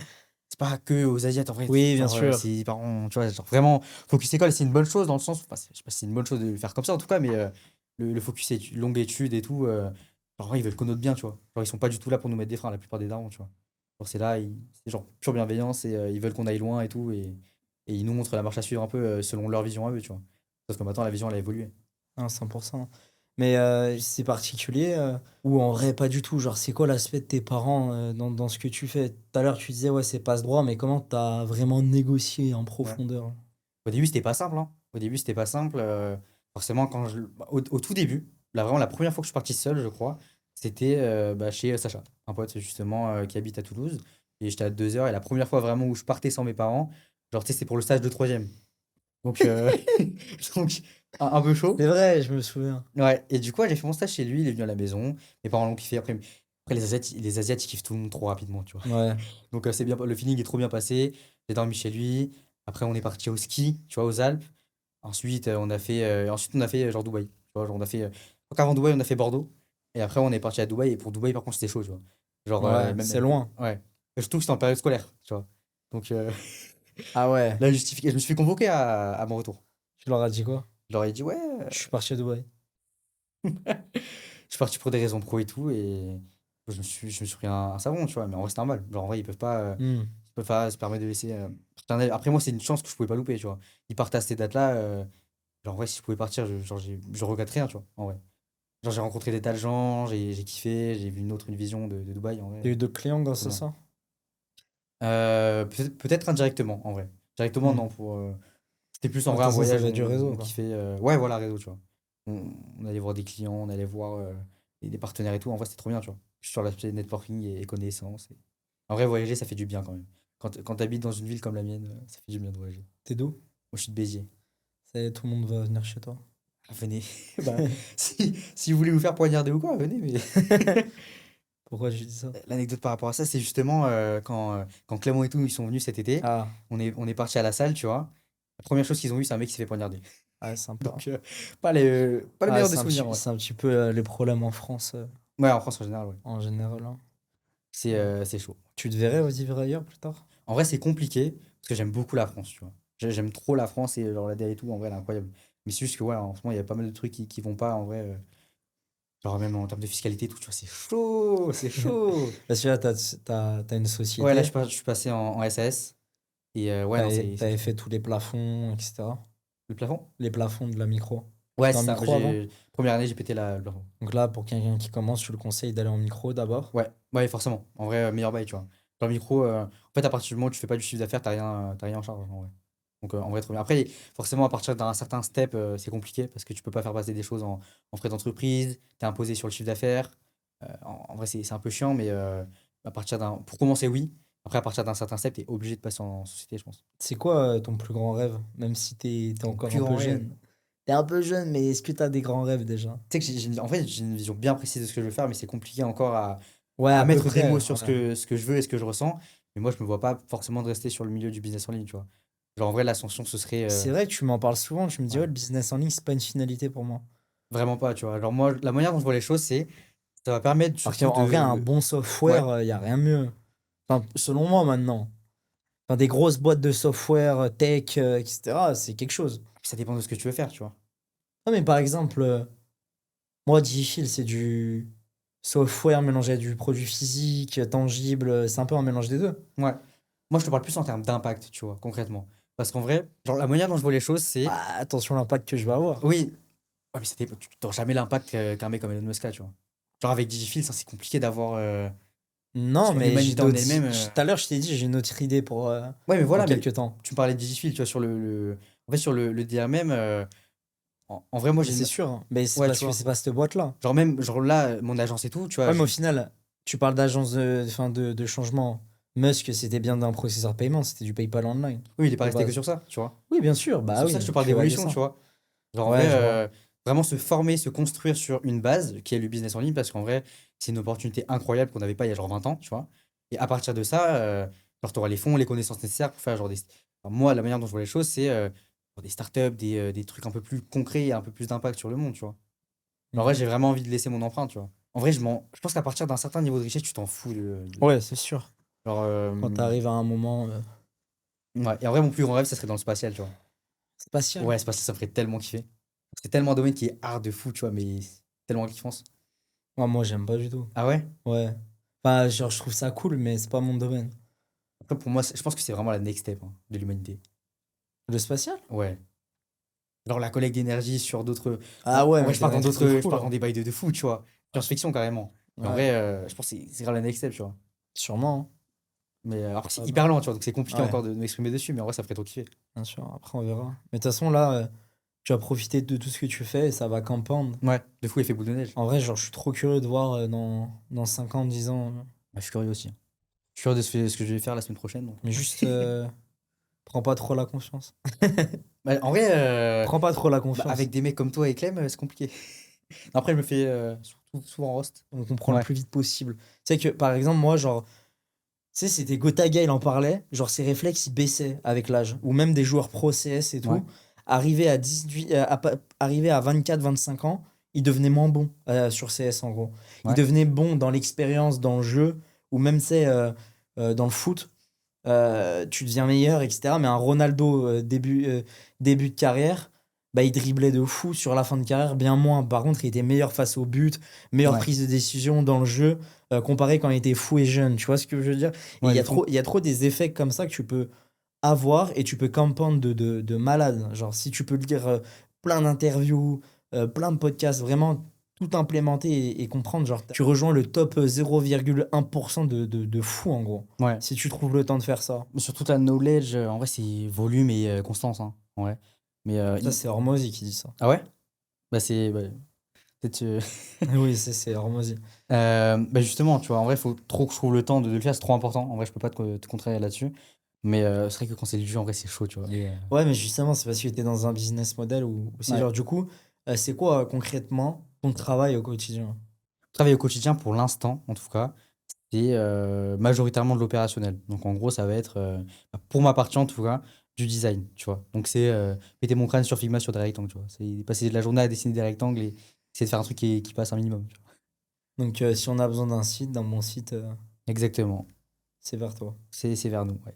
c'est pas que aux Asiates, en vrai. Oui, bien Genre, sûr. c'est parents, tu vois, genre vraiment, focus école, c'est une bonne chose dans le sens, enfin, je sais pas si c'est une bonne chose de le faire comme ça en tout cas, mais le focus longue étude et tout, genre, ils veulent qu'on note bien, tu vois. Genre, ils sont pas du tout là pour nous mettre des freins, la plupart des darons, tu vois. Genre, c'est là, c'est genre pure bienveillance et ils veulent qu'on aille loin et tout, et ils nous montrent la marche à suivre un peu selon leur vision à eux, tu vois. Parce que maintenant, la vision, elle a évolué. Ah, 100%. Mais c'est particulier ou en vrai pas du tout. Genre, c'est quoi l'aspect de tes parents dans ce que tu fais? Tout à l'heure, tu disais, ouais, c'est passe droit, mais comment t'as vraiment négocié en Ouais. profondeur? Au début, c'était pas simple, hein. Au début, c'était pas simple. Forcément, au tout début, là, vraiment, la première fois que je suis parti seul, je crois, c'était chez Sacha, un pote justement qui habite à Toulouse. Et j'étais à 2 heures. Et la première fois vraiment où je partais sans mes parents, genre, tu sais, c'était pour le stage de troisième. Donc, donc un peu chaud. C'est vrai, je me souviens. Ouais. Et du coup, j'ai fait mon stage chez lui. Il est venu à la maison. Mes parents l'ont kiffé. Après les Asiates, ils kiffent tout le monde trop rapidement, tu vois. Ouais. Donc, c'est bien, le feeling est trop bien passé. J'ai dormi chez lui. Après, on est parti au ski, tu vois, aux Alpes. Ensuite, on a fait genre Dubaï. Tu vois, genre, je crois qu'avant Dubaï, on a fait Bordeaux. Et après, on est parti à Dubaï. Et pour Dubaï, par contre, c'était chaud, tu vois. Genre, Ouais, même c'est loin. ouais. Et surtout que c'était en période scolaire, tu vois. Donc, Ah ouais. je me suis fait convoquer à mon retour. Tu leur as dit quoi? Je leur ai dit, ouais, Je suis parti à Dubaï. je suis parti pour des raisons pro et tout. Et je me suis pris un savon, tu vois. Mais en vrai, c'est normal. Genre, en vrai, Hmm. ils peuvent pas se permettre de laisser. Après, moi, c'est une chance que je pouvais pas louper, tu vois. Ils partent à ces dates-là. Genre, en vrai, si je pouvais partir, je regrette rien, tu vois, en vrai. Genre, j'ai rencontré des tas de gens, j'ai kiffé, j'ai vu une vision de Dubaï, en T'as vrai. eu d'autres clients grâce Trop à bien. ça? Peut-être indirectement, en vrai. Directement, Hmm. non. C'était plus en De toute vrai un façon, ça voyage où avait du réseau, on quoi. kiffait. Ouais, voilà, réseau, tu vois. On allait voir des clients, on allait voir des partenaires et tout. En vrai, c'était trop bien, tu vois. Je suis sur l'aspect networking et connaissances. En vrai, voyager, ça fait du bien quand même. Quand tu habites dans une ville comme la mienne, ça fait du bien de voyager. Moi, T'es d'où? je suis de Béziers. Tout le monde va venir chez toi. Ah, venez. Bah, si vous voulez vous faire poignarder ou quoi, venez, mais. Pourquoi je dis ça? L'anecdote par rapport à ça, c'est justement quand Clément et tout ils sont venus cet été, Ah, on est parti à la salle, tu vois. La première chose qu'ils ont vu, c'est un mec qui s'est fait poignarder. ah, sympa. Donc, pas le Ah, meilleur des souvenirs, ouais. c'est un petit peu les problèmes en France Ouais, en France en général, ouais. en général, hein. C'est chaud. Tu te verrais vivre ailleurs plus tard? En vrai, c'est compliqué parce que j'aime beaucoup la France, tu vois. J'aime trop la France et genre la DA et tout, en vrai, elle est incroyable. Mais c'est juste que, ouais, en ce moment, il y a pas mal de trucs qui vont pas, en vrai. Genre, même en termes de fiscalité et tout, tu vois, c'est chaud, c'est chaud. Parce que là, t'as une Ouais, là, société, je suis passé en SAS. Et ouais, non, c'est t'avais trop. fait tous les plafonds, etc. Le plafond? Les plafonds de la micro. Ouais, J'étais c'est en ça. micro avant. Première année, j'ai pété le plafond. Donc là, pour quelqu'un qui commence, je le conseille d'aller en micro d'abord. Ouais, ouais, forcément. En vrai, meilleur bail, tu vois. Dans le micro, en fait, à partir du moment où tu fais pas du chiffre d'affaires, t'as rien en charge, en vrai. Donc, en vrai, trop bien. Après, forcément, à partir d'un certain step, c'est compliqué parce que tu peux pas faire passer des choses en frais d'entreprise, t'es imposé sur le chiffre d'affaires. En vrai, c'est un peu chiant, mais pour commencer, oui. Après, à partir d'un certain step, t'es obligé de passer en société, je pense. C'est quoi ton plus grand rêve? Même si t'es Mon encore plus un peu grand rêve. jeune. T'es un peu jeune, mais est-ce que t'as des grands rêves déjà? Tu sais que en fait, j'ai une vision bien précise de ce que je veux faire, mais c'est compliqué encore Ouais, à à peu mettre des près. mots sur Ouais. ce que je veux et ce que je ressens. Mais moi, je me vois pas forcément de rester sur le milieu du business en ligne, tu vois. Genre, en vrai, l'ascension, ce serait C'est vrai que tu m'en parles souvent. Tu me dis, ouais, ouais, le business en ligne, c'est pas une finalité pour moi. vraiment pas, tu vois. Genre, moi, la manière dont je vois les choses, ça va permettre Alors surtout qu'en vrai, un de. bon Ouais, software, il y a rien de mieux. Enfin, selon moi maintenant. Enfin, des grosses boîtes de software, tech, etc., c'est quelque chose. ça dépend de ce que tu veux faire, tu vois. Non, mais par exemple, moi, Digifil, c'est du software mélangé à du produit physique, tangible. C'est un peu un mélange des deux. Ouais. Moi, je te parle plus en termes d'impact, tu vois, concrètement. Parce qu'en vrai, genre, la manière dont je vois les choses, c'est. Ah, attention à l'impact que je vais avoir. Oui, ouais, mais tu n'auras jamais l'impact qu'un mec comme Elon Musk a, tu vois. Genre, avec Digifil, ça, c'est compliqué d'avoir. Non, Sur mais j'ai l'humanité en d'autres. elle-même. Tout à l'heure, je t'ai dit, j'ai une autre idée pour Ouais, mais dans voilà, mais quelques temps. tu me parlais de Digifil, tu vois, en fait, sur le DRM, en vrai, moi, Mais j'ai c'est une. sûr, hein. Mais c'est Ouais, tu parce que vois. c'est pas cette boîte-là. Genre, même, genre là, mon agence et tout, tu vois. Ouais, mais au final, tu parles d'agence enfin, de changement. Musk, c'était bien d'un processeur paiement, c'était du PayPal online, Oui, il est pas de resté que base. sur ça, tu vois. Oui, bien sûr, C'est bah pour ça que je oui, te parle tu fais d'évolution, ça. tu vois. Genre, en vrai, Ouais, je vois. vraiment se former, se construire sur une base qui est le business en ligne, parce qu'en vrai, c'est une opportunité incroyable qu'on n'avait pas il y a genre 20 ans, tu vois. Et à partir de ça, genre, tu auras les fonds, les connaissances nécessaires pour faire genre des. Enfin, moi, la manière dont je vois les choses, c'est pour des startups, des trucs un peu plus concrets et un peu plus d'impact sur le monde, tu vois. En vrai, j'ai vraiment envie de laisser mon empreinte, tu vois. En vrai, je pense qu'à partir d'un certain niveau de richesse, tu t'en fous Ouais, c'est sûr. genre, Quand t'arrives à un moment ouais. Et en vrai, mon plus grand rêve, ça serait dans le spatial, tu vois. spatial. Ouais, spatial, ça me ferait tellement kiffer. C'est tellement un domaine qui est hard de fou, tu vois, mais c'est tellement kiffant. Moi, j'aime pas du tout. Ah ouais? Ouais. Enfin, genre, je trouve ça cool, mais c'est pas mon domaine. Après, pour moi, je pense que c'est vraiment la next step hein, de l'humanité. Le spatial? Ouais. Genre la collecte d'énergie sur d'autres. Ah ouais, En vrai, mais je t'es pars dans dans un truc de d'autres. Je fou, pars là. dans des bails de fou, tu vois. Science-fiction carrément. Mais en Ouais, vrai, je pense que c'est grave la next step, tu vois. sûrement. Mais après, c'est Hein. hyper lent, tu vois, donc c'est compliqué Ouais, encore de m'exprimer dessus, mais en vrai, ça ferait trop kiffer. bien sûr. Après, on verra. Mais de toute façon, là, tu vas profiter de tout ce que tu fais et ça va campendre. Ouais, de fou, effet boule de neige. En vrai, genre, je suis trop curieux de voir dans 5 ans, 10 ans. Je suis curieux aussi. Je suis curieux de ce que je vais faire la semaine prochaine. Donc. Mais juste, prends pas trop la confiance. Bah, en vrai, Prends pas trop la bah, confiance. avec des mecs comme toi et Clem, c'est compliqué. Après, je me fais surtout souvent roast. On comprend le Ouais. plus vite possible. Tu sais que, par exemple, moi, genre, tu sais, c'était Gotaga, il en parlait. Genre, ses réflexes, ils baissaient avec l'âge. Ou même des joueurs pro CS et tout. Ouais. Arrivé à 18, arrivé à 24, 25 ans, ils devenaient moins bons sur CS, en gros. Ils Ouais. devenaient bons dans l'expérience, dans le jeu, ou même, c'est dans le foot. Tu deviens meilleur, etc. Mais un Ronaldo, début de carrière, bah, il driblait de fou sur la fin de carrière, bien moins. Par contre, il était meilleur face au but, meilleure Ouais. prise de décision dans le jeu, comparé quand il était fou et jeune. Tu vois ce que je veux dire? Et Ouais, il y de a fou. trop, il y a trop des effets comme ça que tu peux avoir et tu peux campendre de malade. Genre, si tu peux lire plein d'interviews, plein de podcasts, vraiment tout implémenter et comprendre, genre, tu rejoins le top 0,1% de fou, en gros. Ouais. Si tu trouves le temps de faire ça. Mais surtout la knowledge, en vrai, c'est volume et constance. Hein, en vrai. Mais, Ça, c'est Hormozy qui dit ça. Ah ouais? Bah, c'est. Bah, peut-être. Oui, c'est Hormozy. Bah justement, tu vois, en vrai, il faut trop que je trouve le temps de le faire, c'est trop important. En vrai, je peux pas te contrarier là-dessus. Mais c'est vrai que quand c'est le jeu, en vrai, c'est chaud, tu vois. Et, Ouais, mais justement, c'est parce que tu es dans un business model où c'est ouais. genre, du coup, c'est quoi concrètement ton travail au quotidien? Travailler au quotidien, pour l'instant, en tout cas, c'est majoritairement de l'opérationnel. Donc, en gros, ça va être, bah, pour ma partie, en tout cas, du design, tu vois. Donc, c'est péter mon crâne sur Figma sur des rectangles, tu vois. C'est passer de la journée à dessiner des rectangles et essayer de faire un truc qui passe un minimum, tu vois. Donc, si on a besoin d'un site, d'un bon site, Exactement. c'est vers toi. C'est vers nous, ouais.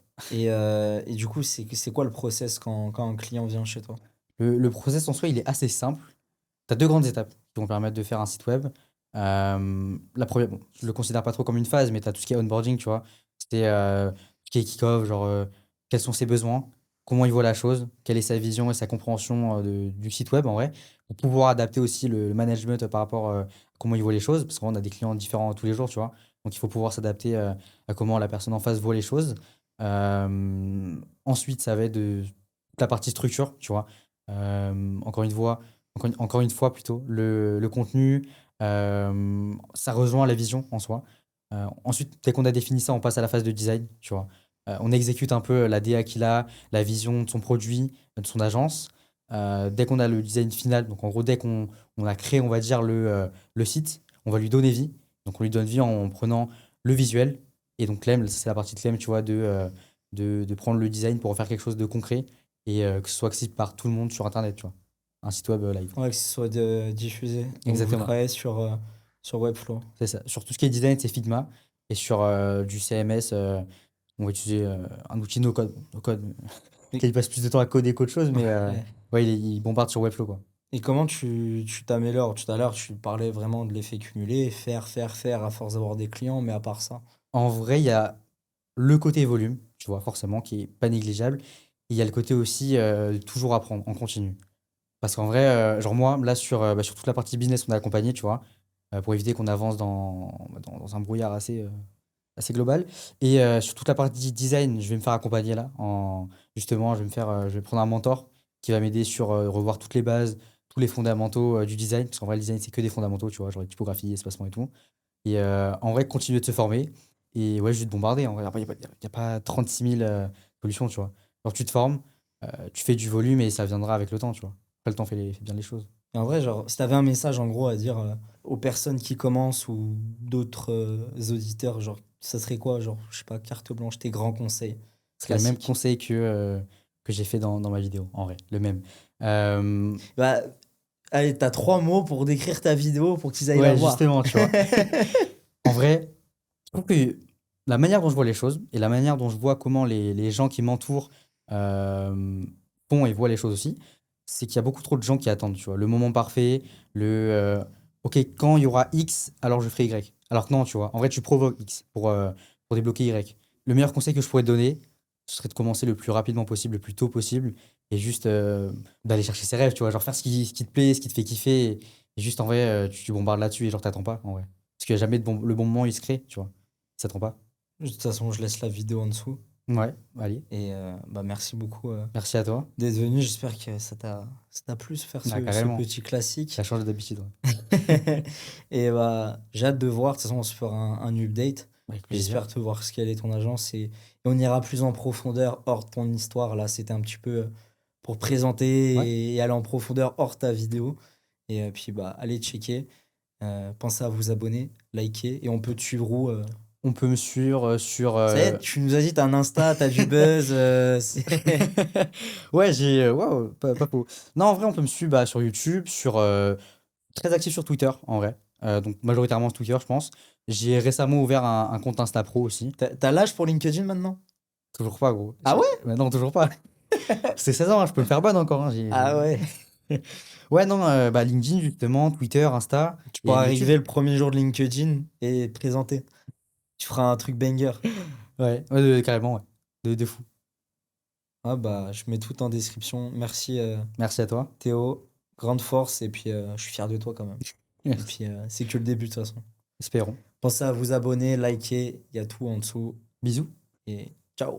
Et du coup, c'est quoi le process quand un client vient chez toi? Le process en soi, il est assez simple. Tu as deux grandes étapes qui vont permettre de faire un site web. La première, bon, je le considère pas trop comme une phase, mais tu as tout ce qui est onboarding, tu vois. C'est tout ce qui est kick-off, genre quels sont ses besoins, comment il voit la chose, quelle est sa vision et sa compréhension du site web en vrai, pour pouvoir adapter aussi le management par rapport à comment il voit les choses, parce qu'on a des clients différents tous les jours, tu vois. Donc il faut pouvoir s'adapter à comment la personne en face voit les choses. Ensuite, ça va être de toute la partie structure, tu vois. Encore une fois, encore une fois plutôt, le contenu, ça rejoint la vision en soi. Ensuite, dès qu'on a défini ça, on passe à la phase de design, tu vois. On exécute un peu la DA qu'il a, la vision de son produit, de son agence. Dès qu'on a le design final, donc en gros, dès qu'on on a créé, on va dire, le site, on va lui donner vie. Donc on lui donne vie en prenant le visuel. Et donc Clem, c'est la partie de Clem, tu vois, de prendre le design pour en faire quelque chose de concret et que ce soit accessible par tout le monde sur Internet, tu vois. Un site web live. Ouais, que ce soit diffusé. Donc, vous Exactement. travaillez sur Webflow. C'est ça. Sur tout ce qui est design, c'est Figma. Et sur du CMS, on va utiliser un outil no-code. No-code, Et, il passe plus de temps à coder qu'autre chose, mais ouais. ouais, il bombarde sur Webflow, quoi. Et comment tu t'améliores? Tout à l'heure, tu parlais vraiment de l'effet cumulé, faire à force d'avoir des clients, mais à part ça. En vrai, il y a le côté volume, tu vois, forcément, qui est pas négligeable. Et il y a le côté aussi de toujours apprendre en continu. Parce qu'en vrai, genre moi, là, sur toute la partie business, on est accompagné, tu vois, pour éviter qu'on avance dans un brouillard assez global. Et sur toute la partie design, je vais me faire accompagner là. Justement, je vais prendre un mentor qui va m'aider sur revoir toutes les bases, tous les fondamentaux du design. Parce qu'en vrai, le design, c'est que des fondamentaux, tu vois, genre les typographies, espacement et tout. Et en vrai, continuer de se former. Et ouais, juste bombarder. En vrai, il n'y a pas 36 000 solutions, tu vois. Alors, tu te formes, tu fais du volume et ça viendra avec le temps, tu vois. Après, le temps fait bien les choses. Et en vrai, genre, si t'avais un message en gros à dire aux personnes qui commencent ou d'autres auditeurs, genre, ça serait quoi? Genre, je sais pas, carte blanche, tes grands conseils Ce serait le même classiques. conseil que que j'ai fait dans ma vidéo, en vrai, le même. Euh, Bah, allez, t'as 3 mots pour décrire ta vidéo pour qu'ils aillent la ouais, voir. justement, tu vois. En vrai, je trouve que la manière dont je vois les choses et la manière dont je vois comment les gens qui m'entourent euh, font et voient les choses aussi, c'est qu'il y a beaucoup trop de gens qui attendent, tu vois. Le moment parfait, OK, quand il y aura X, alors je ferai Y. Alors que non, tu vois. En vrai, tu provoques X pour débloquer Y. Le meilleur conseil que je pourrais te donner, ce serait de commencer le plus rapidement possible, le plus tôt possible, et juste d'aller chercher ses rêves, tu vois. Genre faire ce qui te plaît, ce qui te fait kiffer, et juste en vrai, tu bombardes là-dessus et genre t'attends pas, en vrai. Parce qu'il n'y a jamais le bon moment, il se crée, tu vois. Ça t'attend pas. De toute façon, je laisse la vidéo en dessous. Ouais, allez. Et bah, merci beaucoup Merci à toi. d'être venu. J'espère que ça t'a plu de faire Bah, ce carrément. petit classique. Ça change d'habitude. Ouais. Et bah, j'ai hâte de voir. De toute façon, on se fera un update. Avec plaisir. J'espère te voir ce qu'elle est ton agence. Et on ira plus en profondeur hors de ton histoire. Là, c'était un petit peu pour présenter Ouais. et aller en profondeur hors ta vidéo. Et puis, bah, allez checker. Pensez à vous abonner, liker. Et on peut te suivre où On peut me suivre sur. Ça y est, tu nous as dit, t'as un Insta, t'as du buzz. Ouais, waouh, pas faux. Non, en vrai, on peut me suivre sur YouTube, très actif sur Twitter, en vrai. Donc, majoritairement Twitter, je pense. J'ai récemment ouvert un compte Insta Pro aussi. T'as l'âge pour LinkedIn maintenant? Toujours pas, gros. Ah ouais? Non, toujours pas. C'est 16 ans, hein, je peux me faire ban encore. Hein, Ah ouais. Ouais, non, LinkedIn, justement, Twitter, Insta. Tu Et pourras YouTube. arriver le premier jour de LinkedIn et te présenter. Tu feras un truc banger. Ouais, carrément, ouais. De fou. Ah bah, je mets tout en description. Merci Merci à toi. Théo. Grande force et puis je suis fier de toi quand même. Et Merci. puis c'est que le début de toute façon. Espérons. Pensez à vous abonner, liker, il y a tout en dessous. Bisous. Et ciao.